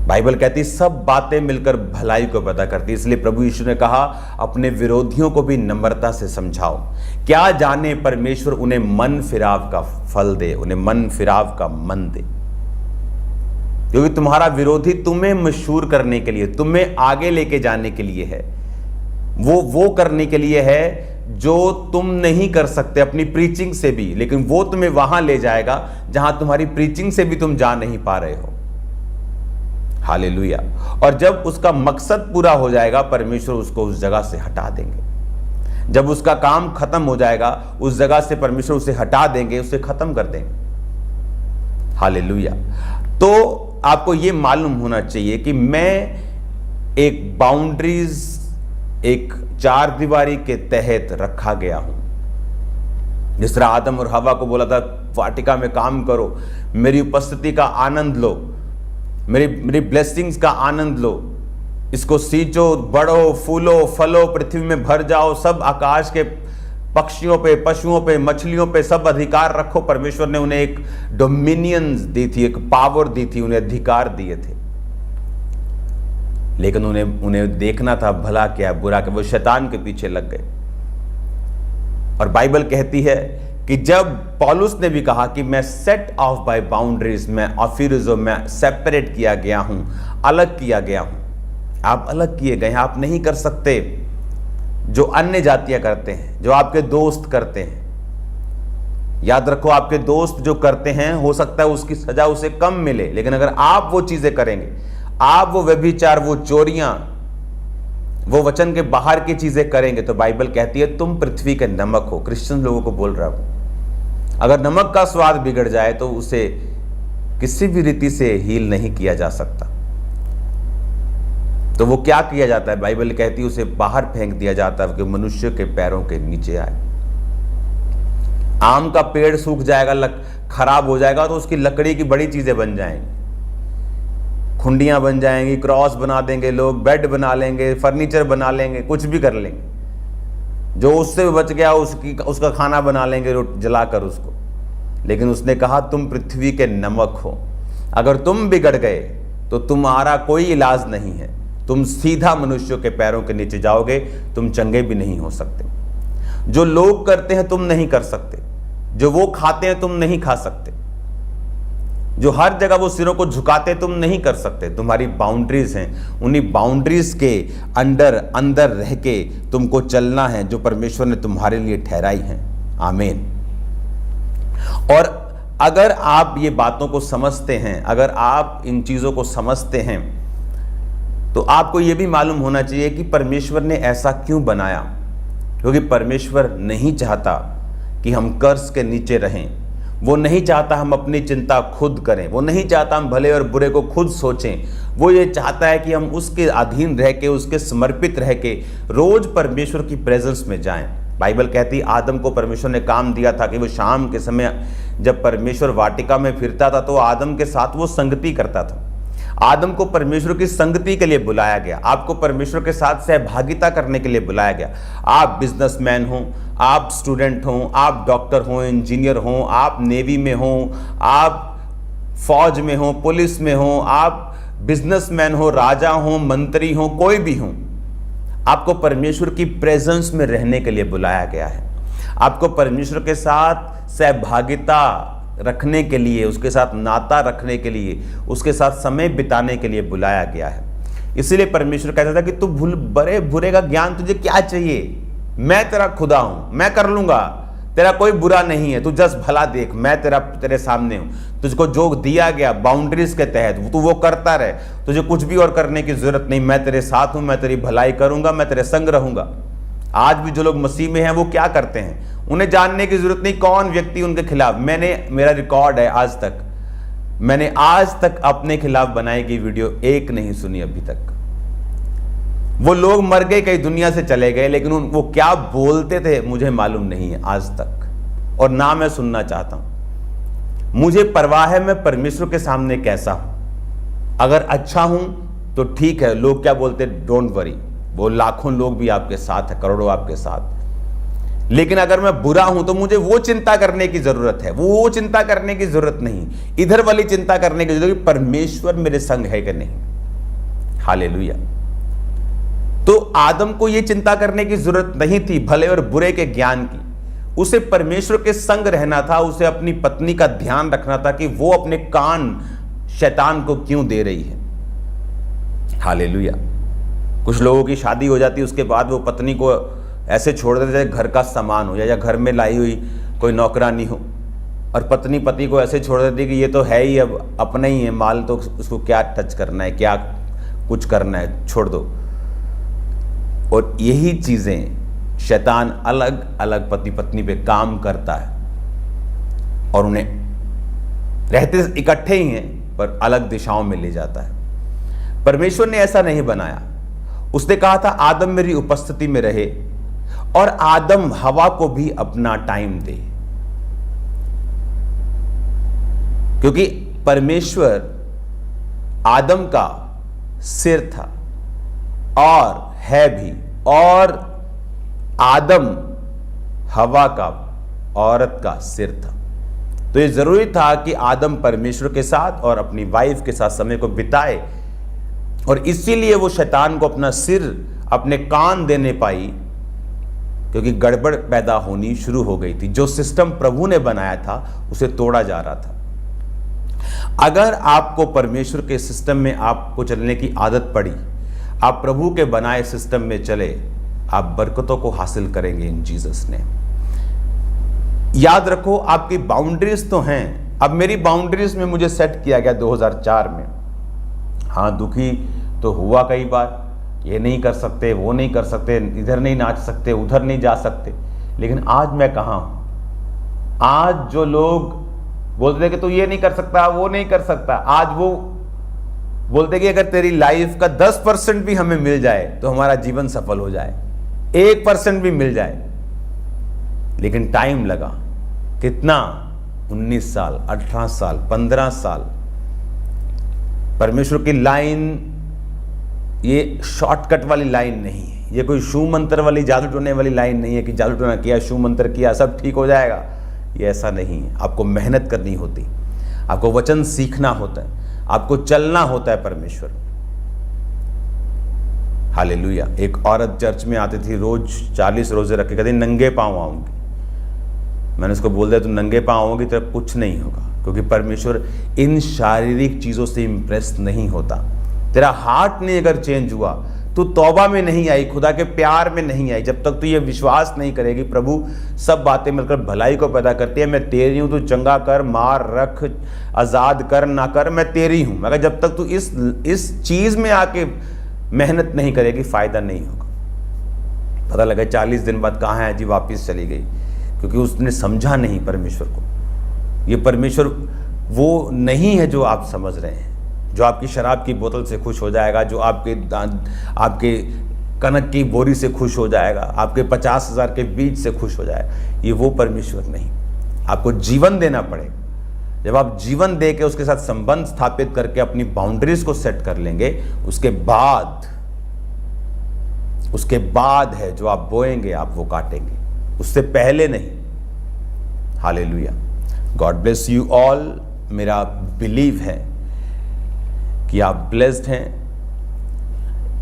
Speaker 3: बाइबल कहती सब बातें मिलकर भलाई को पैदा करती। इसलिए प्रभु यीशु ने कहा अपने विरोधियों को भी नम्रता से समझाओ, क्या जाने परमेश्वर उन्हें मन फिराव का फल दे, उन्हें मन फिराव का मन दे। क्योंकि तुम्हारा विरोधी तुम्हें मशहूर करने के लिए, तुम्हें आगे लेके जाने के लिए है, वो करने के लिए है जो तुम नहीं कर सकते अपनी प्रीचिंग से भी, लेकिन वो तुम्हें वहां ले जाएगा जहां तुम्हारी प्रीचिंग से भी तुम जा नहीं पा रहे हो। हालेलुया। और जब उसका मकसद पूरा हो जाएगा, परमेश्वर उसको उस जगह से हटा देंगे। जब उसका काम खत्म हो जाएगा, उस जगह से परमेश्वर उसे हटा देंगे, उसे खत्म कर देंगे। हालेलुया। तो आपको यह मालूम होना चाहिए कि मैं एक बाउंड्रीज, एक चार दीवारी के तहत रखा गया हूं। जिस तरह आदम और हवा को बोला था वाटिका में काम करो, मेरी उपस्थिति का आनंद लो, मेरी ब्लेसिंग्स का आनंद लो, इसको सींचो, बढ़ो, फूलो, फलो, पृथ्वी में भर जाओ, सब आकाश के पक्षियों पे, पशुओं पे, मछलियों पे सब अधिकार रखो। परमेश्वर ने उन्हें एक डोमिनियंस दी थी, एक पावर दी थी, उन्हें अधिकार दिए थे। लेकिन उन्हें देखना था भला क्या बुरा क्या, वो शैतान के पीछे लग गए। और बाइबल कहती है कि जब पौलुस ने भी कहा कि मैं सेट ऑफ बाय बाउंड्रीज, मैं ऑफिरिजो, मैं सेपरेट किया गया हूं, अलग किया गया हूं। आप अलग किए गए हैं, आप नहीं कर सकते जो अन्य जातियां करते हैं, जो आपके दोस्त करते हैं। याद रखो, आपके दोस्त जो करते हैं हो सकता है उसकी सजा उसे कम मिले, लेकिन अगर आप वो चीजें करेंगे, आप वो व्यभिचार, वो चोरियां, वो वचन के बाहर की चीजें करेंगे, तो बाइबल कहती है तुम पृथ्वी के नमक हो। क्रिश्चियन लोगों को बोल रहा हूं, अगर नमक का स्वाद बिगड़ जाए तो उसे किसी भी रीति से हील नहीं किया जा सकता। तो वो क्या किया जाता है, बाइबल कहती है उसे बाहर फेंक दिया जाता है कि मनुष्य के पैरों के नीचे आए। आम का पेड़ सूख जाएगा, खराब हो जाएगा, तो उसकी लकड़ी की बड़ी चीजें बन जाएंगी, खुंडियां बन जाएंगी, क्रॉस बना देंगे लोग, बेड बना लेंगे, फर्नीचर बना लेंगे, कुछ भी कर लेंगे। जो उससे बच गया उसका खाना बना लेंगे जलाकर उसको। लेकिन उसने कहा तुम पृथ्वी के नमक हो। अगर तुम बिगड़ गए तो तुम्हारा कोई इलाज नहीं है, तुम सीधा मनुष्यों के पैरों के नीचे जाओगे, तुम चंगे भी नहीं हो सकते। जो लोग करते हैं तुम नहीं कर सकते, जो वो खाते हैं तुम नहीं खा सकते, जो हर जगह वो सिरों को झुकाते तुम नहीं कर सकते। तुम्हारी बाउंड्रीज हैं, उन्हीं बाउंड्रीज के अंदर रह के तुमको चलना है जो परमेश्वर ने तुम्हारे लिए ठहराई हैं। आमीन। और अगर आप ये बातों को समझते हैं, अगर आप इन चीजों को समझते हैं, तो आपको ये भी मालूम होना चाहिए कि परमेश्वर ने ऐसा क्यों बनाया। क्योंकि परमेश्वर नहीं चाहता कि हम कर्ज के नीचे रहें, वो नहीं चाहता हम अपनी चिंता खुद करें, वो नहीं चाहता हम भले और बुरे को खुद सोचें। वो ये चाहता है कि हम उसके अधीन रह के, उसके समर्पित रह के रोज परमेश्वर की प्रेजेंस में जाएं। बाइबल कहती है आदम को परमेश्वर ने काम दिया था कि वो शाम के समय जब परमेश्वर वाटिका में फिरता था तो आदम के साथ वो संगति करता था। आदम को परमेश्वर की संगति के लिए बुलाया गया, आपको परमेश्वर के साथ सहभागिता करने के लिए बुलाया गया। आप बिजनेसमैन हो, आप स्टूडेंट हो, आप डॉक्टर हो, इंजीनियर हो, आप नेवी में हो, आप फौज में हो, पुलिस में हो, आप बिजनेसमैन हो, राजा हो, मंत्री हो, कोई भी हो, आपको परमेश्वर की प्रेजेंस में रहने के लिए बुलाया गया है। आपको परमेश्वर के साथ सहभागिता रखने के लिए, उसके साथ नाता रखने के लिए, उसके साथ समय बिताने के लिए बुलाया गया है। इसीलिए परमेश्वर कहता था कि तू बड़े बुरे का ज्ञान तुझे क्या चाहिए, मैं तेरा खुदा हूं, मैं कर लूंगा, तेरा कोई बुरा नहीं है, तू जस्ट भला देख, मैं तेरे सामने हूं, तुझको जो दिया गया बाउंड्रीज के तहत तू वो करता रहे, तुझे कुछ भी और करने की जरूरत नहीं, मैं तेरे साथ हूं, मैं तेरी भलाई करूंगा, मैं तेरे संग रहूंगा। आज भी जो लोग मसीह में हैं वो क्या करते हैं, उन्हें जानने की जरूरत नहीं कौन व्यक्ति उनके खिलाफ। मेरा रिकॉर्ड है, मैंने आज तक अपने खिलाफ बनाई गई वीडियो एक नहीं सुनी अभी तक। वो लोग मर गए, कई दुनिया से चले गए, लेकिन वो क्या बोलते थे मुझे मालूम नहीं है आज तक, और ना मैं सुनना चाहता हूं। मुझे परवाह है मैं परमेश्वर के सामने कैसा हूं। अगर अच्छा हूं तो ठीक है, लोग क्या बोलते डोंट वरी, वो लाखों लोग भी आपके साथ है, करोड़ों आपके साथ। लेकिन अगर मैं बुरा हूं तो मुझे वो चिंता करने की जरूरत है, वो चिंता करने की जरूरत नहीं, इधर वाली चिंता करने की जरूरत, परमेश्वर मेरे संग है कि नहीं। हालेलुया। तो आदम को यह चिंता करने की जरूरत नहीं थी भले और बुरे के ज्ञान की, उसे परमेश्वर के संग रहना था, उसे अपनी पत्नी का ध्यान रखना था कि वो अपने कान शैतान को क्यों दे रही है। हालेलुया। कुछ लोगों की शादी हो जाती है, उसके बाद वो पत्नी को ऐसे छोड़ देते हैं घर का सामान हो या घर में लाई हुई कोई नौकरानी हो, और पत्नी पति को ऐसे छोड़ देती है कि ये तो है ही, अब अपना ही है माल, तो उसको क्या टच करना है, क्या कुछ करना है, छोड़ दो। और यही चीजें शैतान अलग अलग पति पत्नी पे काम करता है और उन्हें रहते इकट्ठे ही हैं पर अलग दिशाओं में ले जाता है। परमेश्वर ने ऐसा नहीं बनाया। उसने कहा था आदम मेरी उपस्थिति में रहे और आदम हवा को भी अपना टाइम दे, क्योंकि परमेश्वर आदम का सिर था और है भी, और आदम हवा का, औरत का सिर था। तो ये जरूरी था कि आदम परमेश्वर के साथ और अपनी वाइफ के साथ समय को बिताए, और इसीलिए वो शैतान को अपना सिर, अपने कान देने पाई, क्योंकि गड़बड़ पैदा होनी शुरू हो गई थी। जो सिस्टम प्रभु ने बनाया था उसे तोड़ा जा रहा था। अगर आपको परमेश्वर के सिस्टम में आपको चलने की आदत पड़ी, आप प्रभु के बनाए सिस्टम में चले, आप बरकतों को हासिल करेंगे इन जीसस ने। याद रखो आपकी बाउंड्रीज तो हैं। अब मेरी बाउंड्रीज में मुझे सेट किया गया 2004 में। हाँ, दुखी तो हुआ कई बार, ये नहीं कर सकते, वो नहीं कर सकते, इधर नहीं नाच सकते, उधर नहीं जा सकते, लेकिन आज मैं कहाँ हूं। आज जो लोग बोलते थे कि तू ये नहीं कर सकता, वो नहीं कर सकता, आज वो बोलते कि अगर तेरी लाइफ का 10% भी हमें मिल जाए तो हमारा जीवन सफल हो जाए, 1% भी मिल जाए। लेकिन टाइम लगा कितना, 19 साल, 18 साल, 15 साल। परमेश्वर की लाइन ये शॉर्टकट वाली लाइन नहीं है, ये कोई शू मंत्र वाली, जादू टोने वाली लाइन नहीं है कि जादू टोना किया, शू मंत्र किया, सब ठीक हो जाएगा। ये ऐसा नहीं है। आपको मेहनत करनी होती, आपको वचन सीखना होता है, आपको चलना होता है परमेश्वर। हालेलुया। एक औरत चर्च में आती थी, रोज 40 रोजे रख के कहती नंगे पांव आऊंगी। मैंने उसको बोल दिया, तुम नंगे पांव आओगी तो कुछ नहीं होगा, क्योंकि परमेश्वर इन शारीरिक चीजों से इंप्रेस नहीं होता। तेरा हार्ट नहीं अगर चेंज हुआ, तू तौबा में नहीं आई, खुदा के प्यार में नहीं आई, जब तक तू ये विश्वास नहीं करेगी प्रभु सब बातें मिलकर भलाई को पैदा करती है, मैं तेरी हूं, तू चंगा कर, मार, रख, आजाद कर, ना कर, मैं तेरी हूं, मगर जब तक तू इस चीज में आके मेहनत नहीं करेगी, फायदा नहीं होगा। पता लगा 40 दिन बाद कहाँ है जी, वापिस चली गई, क्योंकि उसने समझा नहीं परमेश्वर को। ये परमेश्वर वो नहीं है जो आप समझ रहे हैं, जो आपकी शराब की बोतल से खुश हो जाएगा, जो आपके कनक की बोरी से खुश हो जाएगा, आपके 50,000 के बीज से खुश हो जाएगा। ये वो परमेश्वर नहीं। आपको जीवन देना पड़ेगा। जब आप जीवन दे के उसके साथ संबंध स्थापित करके अपनी बाउंड्रीज को सेट कर लेंगे, उसके बाद है जो आप बोएंगे आप वो काटेंगे, उससे पहले नहीं। Hallelujah. God bless you all. मेरा बिलीव है कि आप ब्लेस्ड हैं।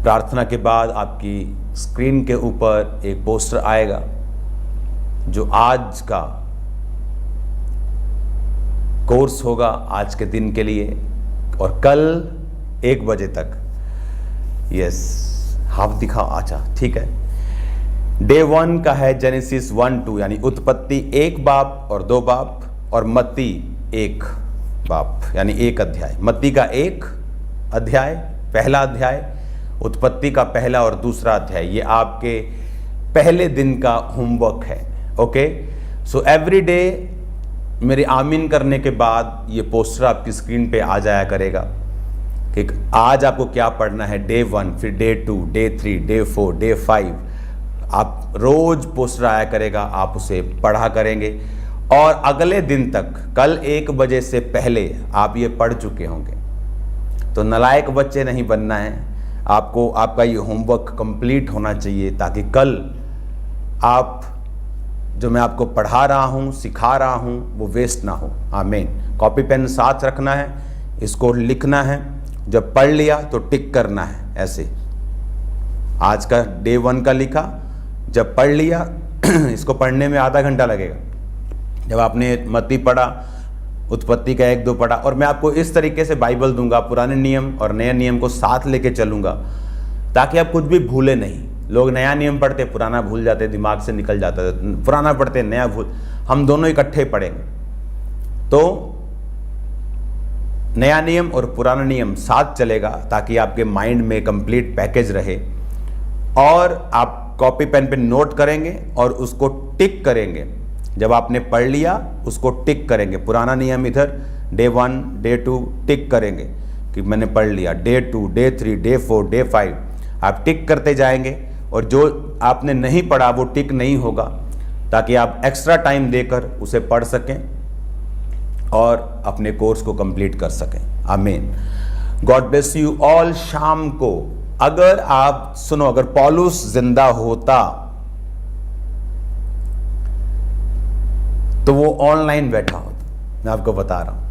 Speaker 3: प्रार्थना के बाद आपकी स्क्रीन के ऊपर एक पोस्टर आएगा जो आज का कोर्स होगा, आज के दिन के लिए, और कल 1 बजे तक। यस, हाफ दिखा, अच्छा ठीक है। डे 1 का है जेनेसिस 1-2 यानी उत्पत्ति 1 बाब और 2 बाब, और मत्ती 1 बाब यानी 1 अध्याय। मत्ती का 1 अध्याय, पहला अध्याय, उत्पत्ति का पहला और दूसरा अध्याय, ये आपके पहले दिन का होमवर्क है। ओके, सो एवरी डे मेरे आमीन करने के बाद ये पोस्टर आपकी स्क्रीन पे आ जाया करेगा कि आज आपको क्या पढ़ना है। डे 1, फिर डे 2, डे 3, डे 4, डे 5, आप रोज पोस्टर आया करेगा, आप उसे पढ़ा करेंगे और अगले दिन तक, कल 1 बजे से पहले आप ये पढ़ चुके होंगे। तो नालायक बच्चे नहीं बनना है आपको, आपका ये होमवर्क कंप्लीट होना चाहिए ताकि कल आप जो मैं आपको पढ़ा रहा हूँ, सिखा रहा हूँ, वो वेस्ट ना हो। आमीन। कॉपी पेन साथ रखना है, इसको लिखना है, जब पढ़ लिया तो टिक करना है ऐसे। आज का डे 1 का लिखा, जब पढ़ लिया इसको पढ़ने में आधा घंटा लगेगा। जब आपने मत्ती पढ़ा, उत्पत्ति का 1-2 पढ़ा, और मैं आपको इस तरीके से बाइबल दूंगा, पुराने नियम और नए नियम को साथ लेके चलूंगा ताकि आप कुछ भी भूले नहीं। लोग नया नियम पढ़ते, पुराना भूल जाते, दिमाग से निकल जाता है, पुराना पढ़ते, नया भूल। हम दोनों इकट्ठे पढ़ेंगे तो नया नियम और पुराना नियम साथ चलेगा ताकि आपके माइंड में कंप्लीट पैकेज रहे, और आप कॉपी पेन पे नोट करेंगे और उसको टिक करेंगे। जब आपने पढ़ लिया उसको टिक करेंगे। पुराना नियम इधर डे 1, डे 2 टिक करेंगे कि मैंने पढ़ लिया। डे 2, डे 3, डे 4, डे 5 आप टिक करते जाएंगे, और जो आपने नहीं पढ़ा वो टिक नहीं होगा, ताकि आप एक्स्ट्रा टाइम देकर उसे पढ़ सकें और अपने कोर्स को कंप्लीट कर सकें। आमीन। God bless you all. शाम को अगर आप सुनो, अगर पौलुस जिंदा होता तो वो ऑनलाइन बैठा होता। मैं आपको बता रहा हूं,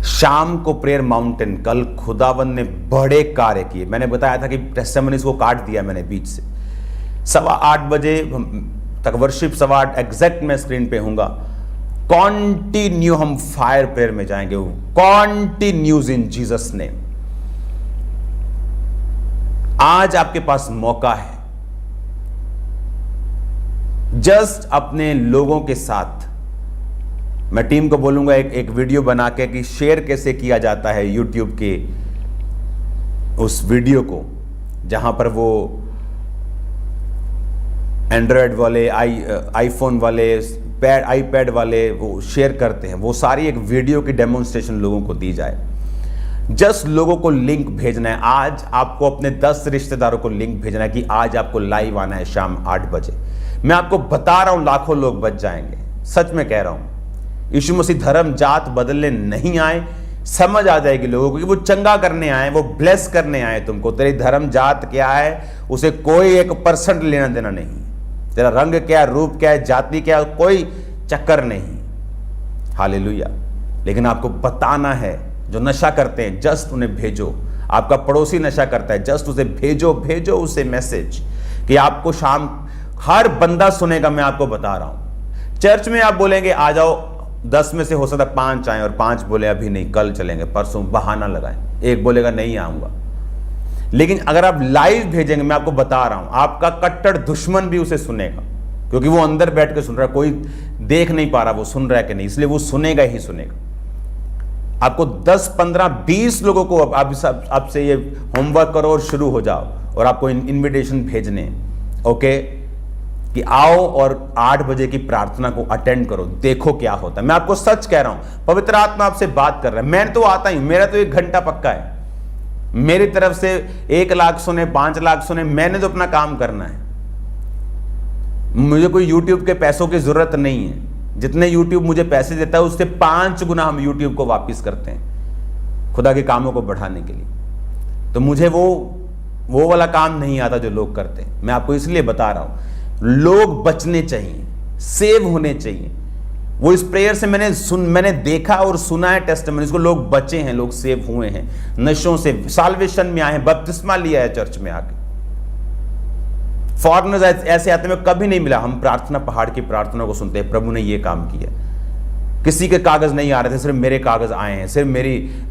Speaker 3: शाम को प्रेयर माउंटेन, कल खुदावंद ने बड़े कार्य किए। मैंने बताया था कि टेस्टिमनीज को काट दिया मैंने बीच से। 8:15 बजे तक वर्शिप, 8:15 एग्जैक्ट मैं स्क्रीन पे हूंगा। कॉन्टिन्यू हम फायर प्रेयर में जाएंगे, कॉन्टिन्यूज इन जीसस नेम। आज आपके पास मौका है जस्ट अपने लोगों के साथ, मैं टीम को बोलूंगा एक वीडियो बना के कि शेयर कैसे किया जाता है यूट्यूब के उस वीडियो को, जहां पर वो एंड्रॉयड वाले, आईफोन वाले, आईपैड वाले वो शेयर करते हैं। वो सारी एक वीडियो की डेमोन्स्ट्रेशन लोगों को दी जाए। जस्ट लोगों को लिंक भेजना है। आज आपको अपने 10 रिश्तेदारों को लिंक भेजना है कि आज आपको लाइव आना है शाम 8 बजे। मैं आपको बता रहा हूं लाखों लोग बच जाएंगे, सच में कह रहा हूं। यीशु मसीह धर्म जात बदलने नहीं आए, समझ आ जाएगी लोगों को कि वो चंगा करने आए, वो ब्लेस करने आए तुमको। तेरी धर्म जात क्या है उसे कोई 1% लेना देना नहीं। तेरा रंग क्या, रूप क्या है, जाति क्या, कोई चक्कर नहीं। हालेलुया। लेकिन आपको बताना है, जो नशा करते हैं जस्ट उन्हें भेजो। आपका पड़ोसी नशा करता है, जस्ट उसे भेजो उसे मैसेज कि आपको शाम, हर बंदा सुनेगा। मैं आपको बता रहा हूं, चर्च में आप बोलेंगे आ जाओ, 10 में से हो सकता 5 आए और 5 बोले अभी नहीं, कल चलेंगे, परसों, बहाना लगाएं। एक बोलेगा नहीं आऊंगा। लेकिन अगर आप लाइव भेजेंगे, मैं आपको बता रहा हूं, आपका कट्टर दुश्मन भी उसे सुनेगा, क्योंकि वो अंदर बैठ के सुन रहा है, कोई देख नहीं पा रहा वो सुन रहा है कि नहीं, इसलिए वो सुनेगा ही सुनेगा। आपको 10, 15, 20 लोगों को आपसे ये होमवर्क करो और शुरू हो जाओ, और आपको इनविटेशन भेजने, ओके, कि आओ और 8 बजे की प्रार्थना को अटेंड करो, देखो क्या होता है। मैं आपको सच कह रहा हूं, पवित्र आत्मा आपसे बात कर रहा है। मैं तो आता ही, मेरा तो 1 घंटा पक्का है। मेरी तरफ से 1 लाख सुने, 5 लाख सुने, मैंने तो अपना काम करना है। मुझे कोई यूट्यूब के पैसों की जरूरत नहीं है। जितने यूट्यूब मुझे पैसे देता है उससे 5 गुना हम यूट्यूब को वापिस करते हैं खुदा के कामों को बढ़ाने के लिए। तो मुझे वो वाला काम नहीं आता जो लोग करते हैं। मैं आपको इसलिए बता रहा हूं, लोग बचने चाहिए, सेव होने चाहिए। वो इस प्रेयर से मैंने देखा और सुना है टेस्टिमनीज को, लोग बचे हैं, लोग सेव हुए हैं, नशों से साल्वेशन में आए हैं, बपतिस्मा लिया है चर्च में आके। फॉरेनर्स ऐसे आते में कभी नहीं मिला। हम प्रार्थना, पहाड़ की प्रार्थना को सुनते हैं, प्रभु ने ये काम किया। किसी के कागज नहीं आ रहे थे, सिर्फ मेरे कागज आए हैं, सिर्फ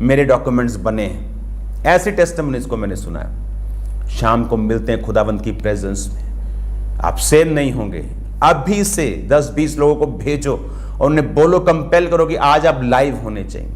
Speaker 3: मेरे डॉक्यूमेंट्स बने हैं। ऐसे टेस्टिमनीज को मैंने सुना है। शाम को मिलते हैं खुदावंत की प्रेजेंस में, आप सेम नहीं होंगे। अभी से 10-20 लोगों को भेजो और उन्हें बोलो, कंपेल करो कि आज आप लाइव होने चाहिए।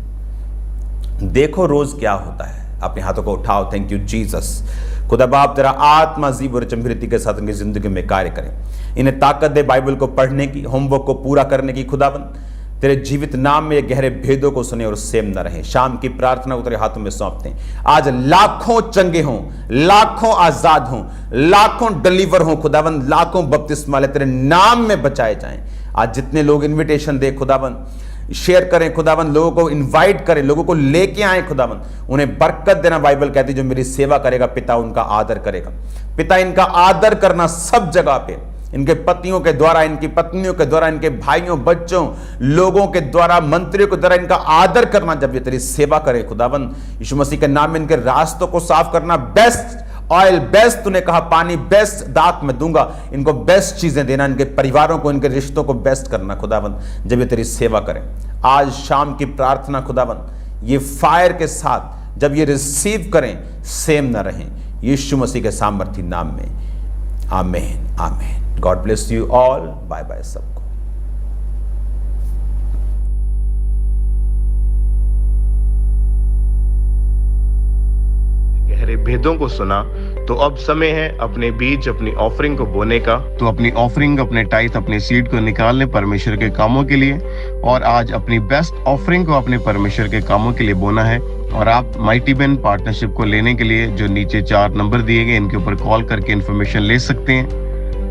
Speaker 3: देखो रोज क्या होता है। अपने हाथों को उठाओ। Thank you Jesus. खुदा बाप तेरा आत्मा अजीब और चमृति के साथ उनकी जिंदगी में कार्य करें। इन्हें ताकत दे बाइबल को पढ़ने की, होमवर्क को पूरा करने की। खुदाबंद तेरे जीवित नाम में गहरे भेदों को सुने और सेम न रहे। शाम की प्रार्थना को तेरे हाथों में सौंपते हैं। आज लाखों चंगे हों, लाखों आजाद हों, लाखों डिलीवर हों खुदाबंद, लाखों बपतिस्मा ले तेरे नाम में बचाए जाएं। आज जितने लोग इन्विटेशन दे खुदाबंद, शेयर करें खुदाबंद, लोगों को इनवाइट करें, लोगों को लेके आए खुदाबंद, उन्हें बरकत देना। बाइबल कहती है जो मेरी सेवा करेगा पिता उनका आदर करेगा। पिता इनका आदर करना सब जगह पे, इनके पतियों के द्वारा, इनकी पत्नियों के द्वारा, इनके भाइयों बच्चों, लोगों के द्वारा, मंत्रियों के द्वारा इनका आदर करना। जब ये तेरी सेवा करे खुदाबंद, यीशु मसीह के नाम में इनके रास्तों को साफ करना। बेस्ट ऑयल, बेस्ट तूने कहा पानी, बेस्ट दात में दूंगा। इनको बेस्ट चीजें देना, इनके परिवारों को, इनके रिश्तों को बेस्ट करना खुदाबंद, जब ये तेरी सेवा करें। आज शाम की प्रार्थना खुदाबंद, ये फायर के साथ जब ये रिसीव करें, सेम न रहें, यीशु मसीह के सामर्थी नाम में। आमीन आमीन। God bless you all. Bye bye सबको।
Speaker 4: गहरे भेदों को सुना, तो अब समय है अपने बीज, अपनी ऑफरिंग को बोने का। तो अपनी ऑफरिंग, अपने टाइथ, अपने सीड को निकाल लें परमेश्वर के कामों के लिए। और आज अपनी बेस्ट ऑफरिंग को अपने परमेश्वर के कामों के लिए बोना है। और आप माइटी बेन पार्टनरशिप को लेने के लिए जो नीचे 4 नंबर दिए गए, इनके ऊपर कॉल करके इन्फॉर्मेशन ले सकते हैं।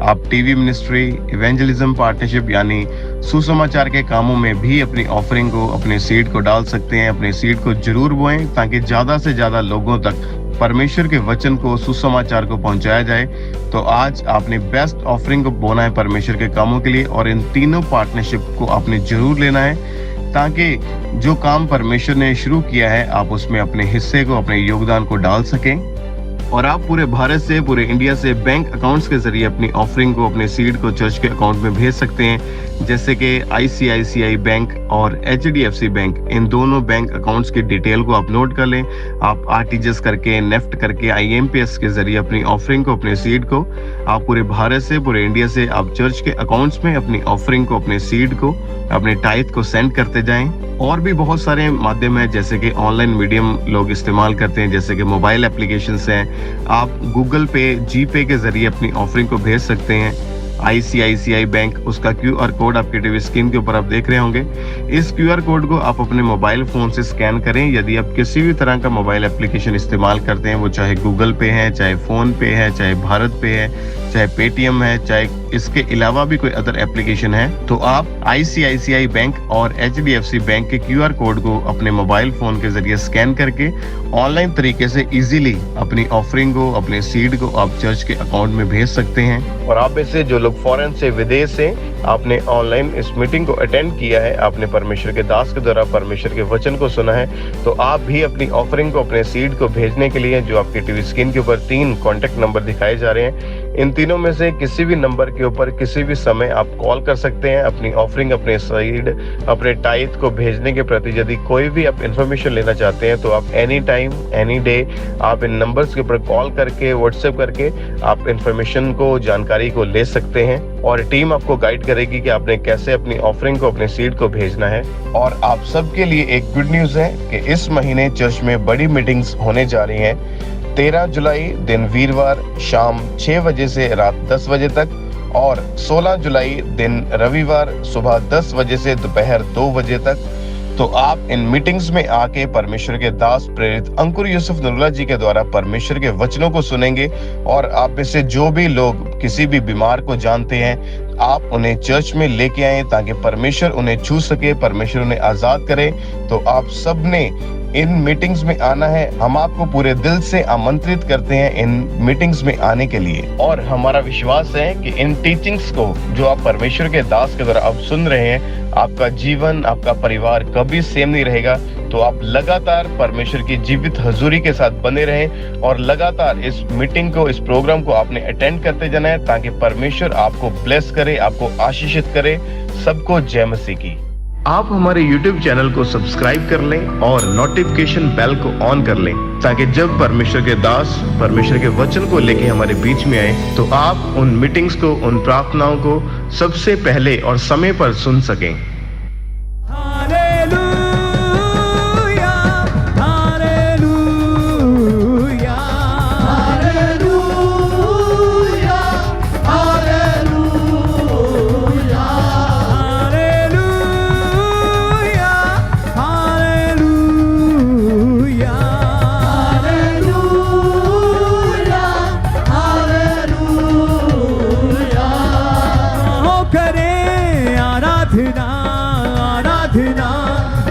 Speaker 4: आप टीवी मिनिस्ट्री, इवेंजलिज्म पार्टनरशिप यानी सुसमाचार के कामों में भी अपनी ऑफरिंग को, अपने सीड को डाल सकते हैं। अपने सीड को जरूर बोएं ताकि ज्यादा से ज्यादा लोगों तक परमेश्वर के वचन को, सुसमाचार को पहुंचाया जाए। तो आज आपने बेस्ट ऑफरिंग को बोना है परमेश्वर के कामों के लिए। और इन तीनों पार्टनरशिप को आपने जरूर लेना है ताकि जो काम परमेश्वर ने शुरू किया है, आप उसमें अपने हिस्से को, अपने योगदान को डाल सकें। और आप पूरे भारत से, पूरे इंडिया से बैंक अकाउंट्स के जरिए अपनी ऑफरिंग को, अपने सीड को चर्च के अकाउंट में भेज सकते हैं। जैसे कि ICICI बैंक और HDFC बैंक, इन दोनों बैंक अकाउंट्स की डिटेल को आप नोट कर लें। आप RTGS करके, नेफ्ट करके, IMPS के जरिए अपनी ऑफरिंग को, अपने सीड को, आप पूरे भारत से, पूरे इंडिया से आप चर्च के अकाउंट्स में अपनी ऑफरिंग को, अपने सीड को, अपने टाइथ को सेंड करते जाएं। और भी बहुत सारे माध्यम है जैसे कि ऑनलाइन मीडियम लोग इस्तेमाल करते हैं, जैसे कि मोबाइल एप्लीकेशंस हैं। आप गूगल पे, जीपे के जरिए अपनी ऑफरिंग को भेज सकते हैं। ICICI बैंक, उसका QR कोड आपके टीवी स्क्रीन के ऊपर आप देख रहे होंगे। इस QR कोड को आप अपने मोबाइल फोन से स्कैन करें। यदि आप किसी भी तरह का मोबाइल एप्लीकेशन इस्तेमाल करते हैं, वो चाहे गूगल पे है, चाहे फोन पे है, चाहे भारत पे है, चाहे पेटीएम है, चाहे इसके अलावा भी कोई अदर एप्लीकेशन है, तो आप ICICI बैंक और HDFC बैंक के QR कोड को अपने मोबाइल फोन के जरिए स्कैन करके ऑनलाइन तरीके से इजीली अपनी ऑफरिंग को, अपने सीड को आप चर्च के अकाउंट में भेज सकते हैं। और आप में से जो लोग फॉरेन से, विदेश से आपने ऑनलाइन इस मीटिंग को अटेंड किया है, आपने परमेश्वर के दास के द्वारा परमेश्वर के वचन को सुना है, तो आप भी अपनी ऑफरिंग को, अपने सीड को भेजने के लिए जो आपके टीवी स्क्रीन के ऊपर 3 कॉन्टेक्ट नंबर दिखाए जा रहे हैं, इन तीनों में से किसी भी नंबर के ऊपर किसी भी समय आप कॉल कर सकते हैं। अपनी ऑफरिंग, अपने सीड, अपने टाइथ को भेजने के प्रति यदि कोई भी आप इन्फॉर्मेशन लेना चाहते हैं, तो आप एनी टाइम, एनी डे आप इन नंबर्स के ऊपर कॉल करके, व्हाट्सएप करके आप इन्फॉर्मेशन को, जानकारी को ले सकते हैं। और टीम आपको गाइड करेगी कि आपने कैसे अपनी ऑफरिंग को, अपने सीड को भेजना है। और आप सबके लिए एक गुड न्यूज है कि इस महीने चर्च में बड़ी मीटिंग्स होने जा रही हैं। 13 जुलाई दिन वीरवार शाम 6 बजे से रात 10 बजे तक, और 16 जुलाई दिन रविवार सुबह 10 बजे से दोपहर 2 बजे तक। तो आप इन मीटिंग्स में आके परमेश्वर के दास प्रेरित अंकुर यूसुफ नरूला जी के द्वारा परमेश्वर के वचनों को सुनेंगे। और आप में से जो भी लोग किसी भी बीमार को जानते हैं, आप उन्हें चर्च में लेके आए ताकि परमेश्वर उन्हें छू सके, परमेश्वर उन्हें आजाद करे। तो आप सब ने इन मीटिंग्स में आना है। हम आपको पूरे दिल से आमंत्रित करते हैं इन मीटिंग्स में आने के लिए। और हमारा विश्वास है कि इन टीचिंग्स को जो आप परमेश्वर के दास के द्वारा आप सुन रहे हैं, आपका जीवन, आपका परिवार कभी सेम नहीं रहेगा। तो आप लगातार परमेश्वर की जीवित हजूरी के साथ बने रहें और लगातार इस मीटिंग को, इस प्रोग्राम को आपने अटेंड करते जाना है ताकि परमेश्वर आपको ब्लेस करे, आपको आशीषित करे। सबको जय मसीह की। आप हमारे YouTube चैनल को सब्सक्राइब कर लें और नोटिफिकेशन बेल को ऑन कर लें, ताकि जब परमेश्वर के दास परमेश्वर के वचन को लेके हमारे बीच में आए तो आप उन मीटिंग्स को, उन प्रार्थनाओं को सबसे पहले और समय पर सुन सकें।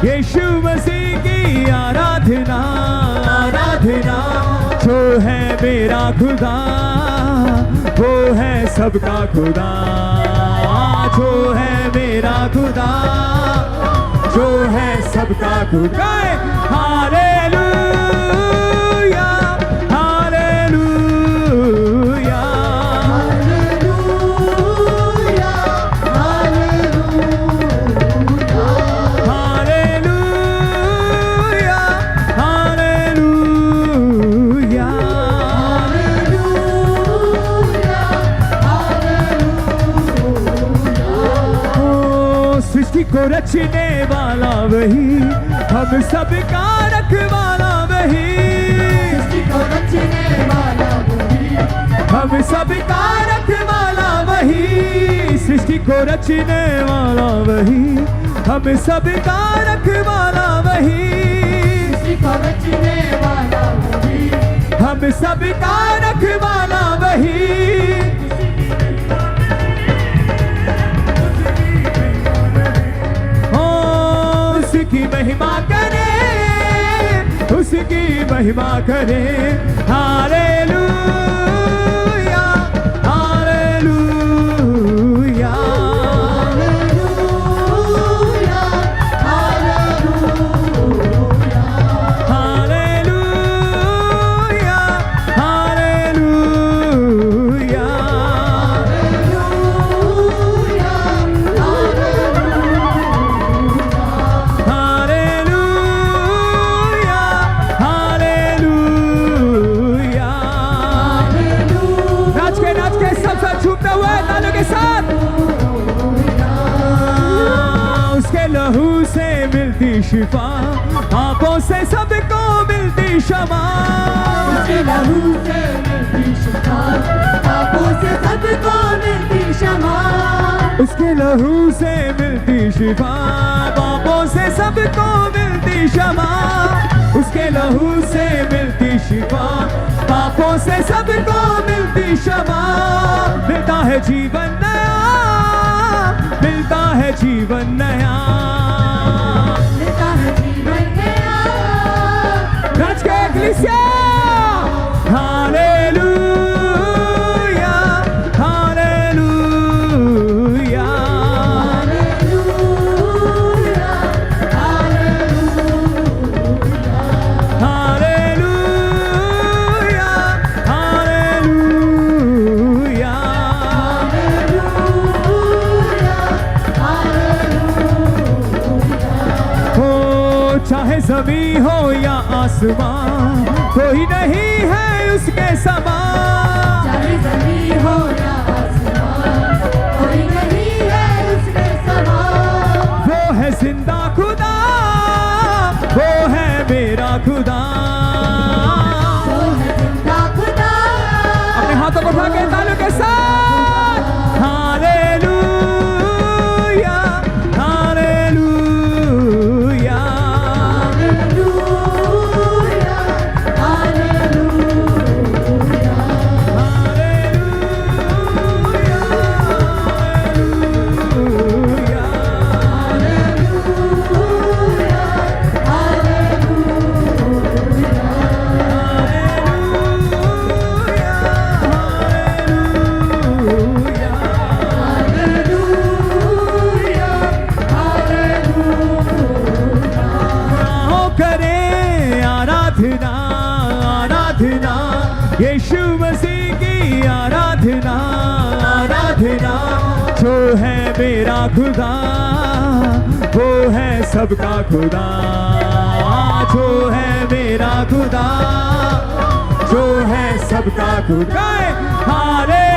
Speaker 1: यीशु मसीह की आराधना, आराधना। जो है मेरा खुदा वो है सबका खुदा, जो है मेरा खुदा जो है सबका खुदा। हालेलुया, हालेलुया, को रचने वाला वही, हम सबका रखवाला वही, को रचने वाला वही, हम सबका रखवाला वही, सृष्टि को रचने वाला वही, हम सबका रखवाला वही, को रचने वाला वही, हम सबका रखवाला वही। उसकी महिमा करें, उसकी महिमा करें। हालेलुया, हालेलुया, हालेलुया, हालेलुया, हालेलुया, हालेलुया। उसके लहू से मिलती शिफा, आंखों से सबको मिलती क्षमा। उसके लहू से मिलती शिफा, आंखों से सबको मिलती क्षमा। उसके लहू से मिलती शिफा, आंखों से सबको मिलती क्षमा। उसके लहू से मिलती शिफा, पापों से सबको मिलती क्षमा। मिलता है जीवन नया, मिलता है जीवन नया, मिलता है जीवन नया। रच के इक्लेसिया, हालेलुया, हालेलुया, हालेलुया, हालेलुया, हालेलुया, हालेलुया, चाहे ज़मीं हो या आसमां, कोई नहीं है उसके समान। चाहे ज़मीं हो या आसमां, कोई नहीं है उसके समान। वो है जिंदा खुदा, वो है मेरा खुदा, वो है जिंदा खुदा। अपने हाथों को उठा के तालियों के साथ हालेलुया, हालेलुया, यीशु मसीह की आराधना, आराधना। जो है मेरा खुदा वो है सबका खुदा, जो है मेरा खुदा, जो है सबका खुदा। हालेलुया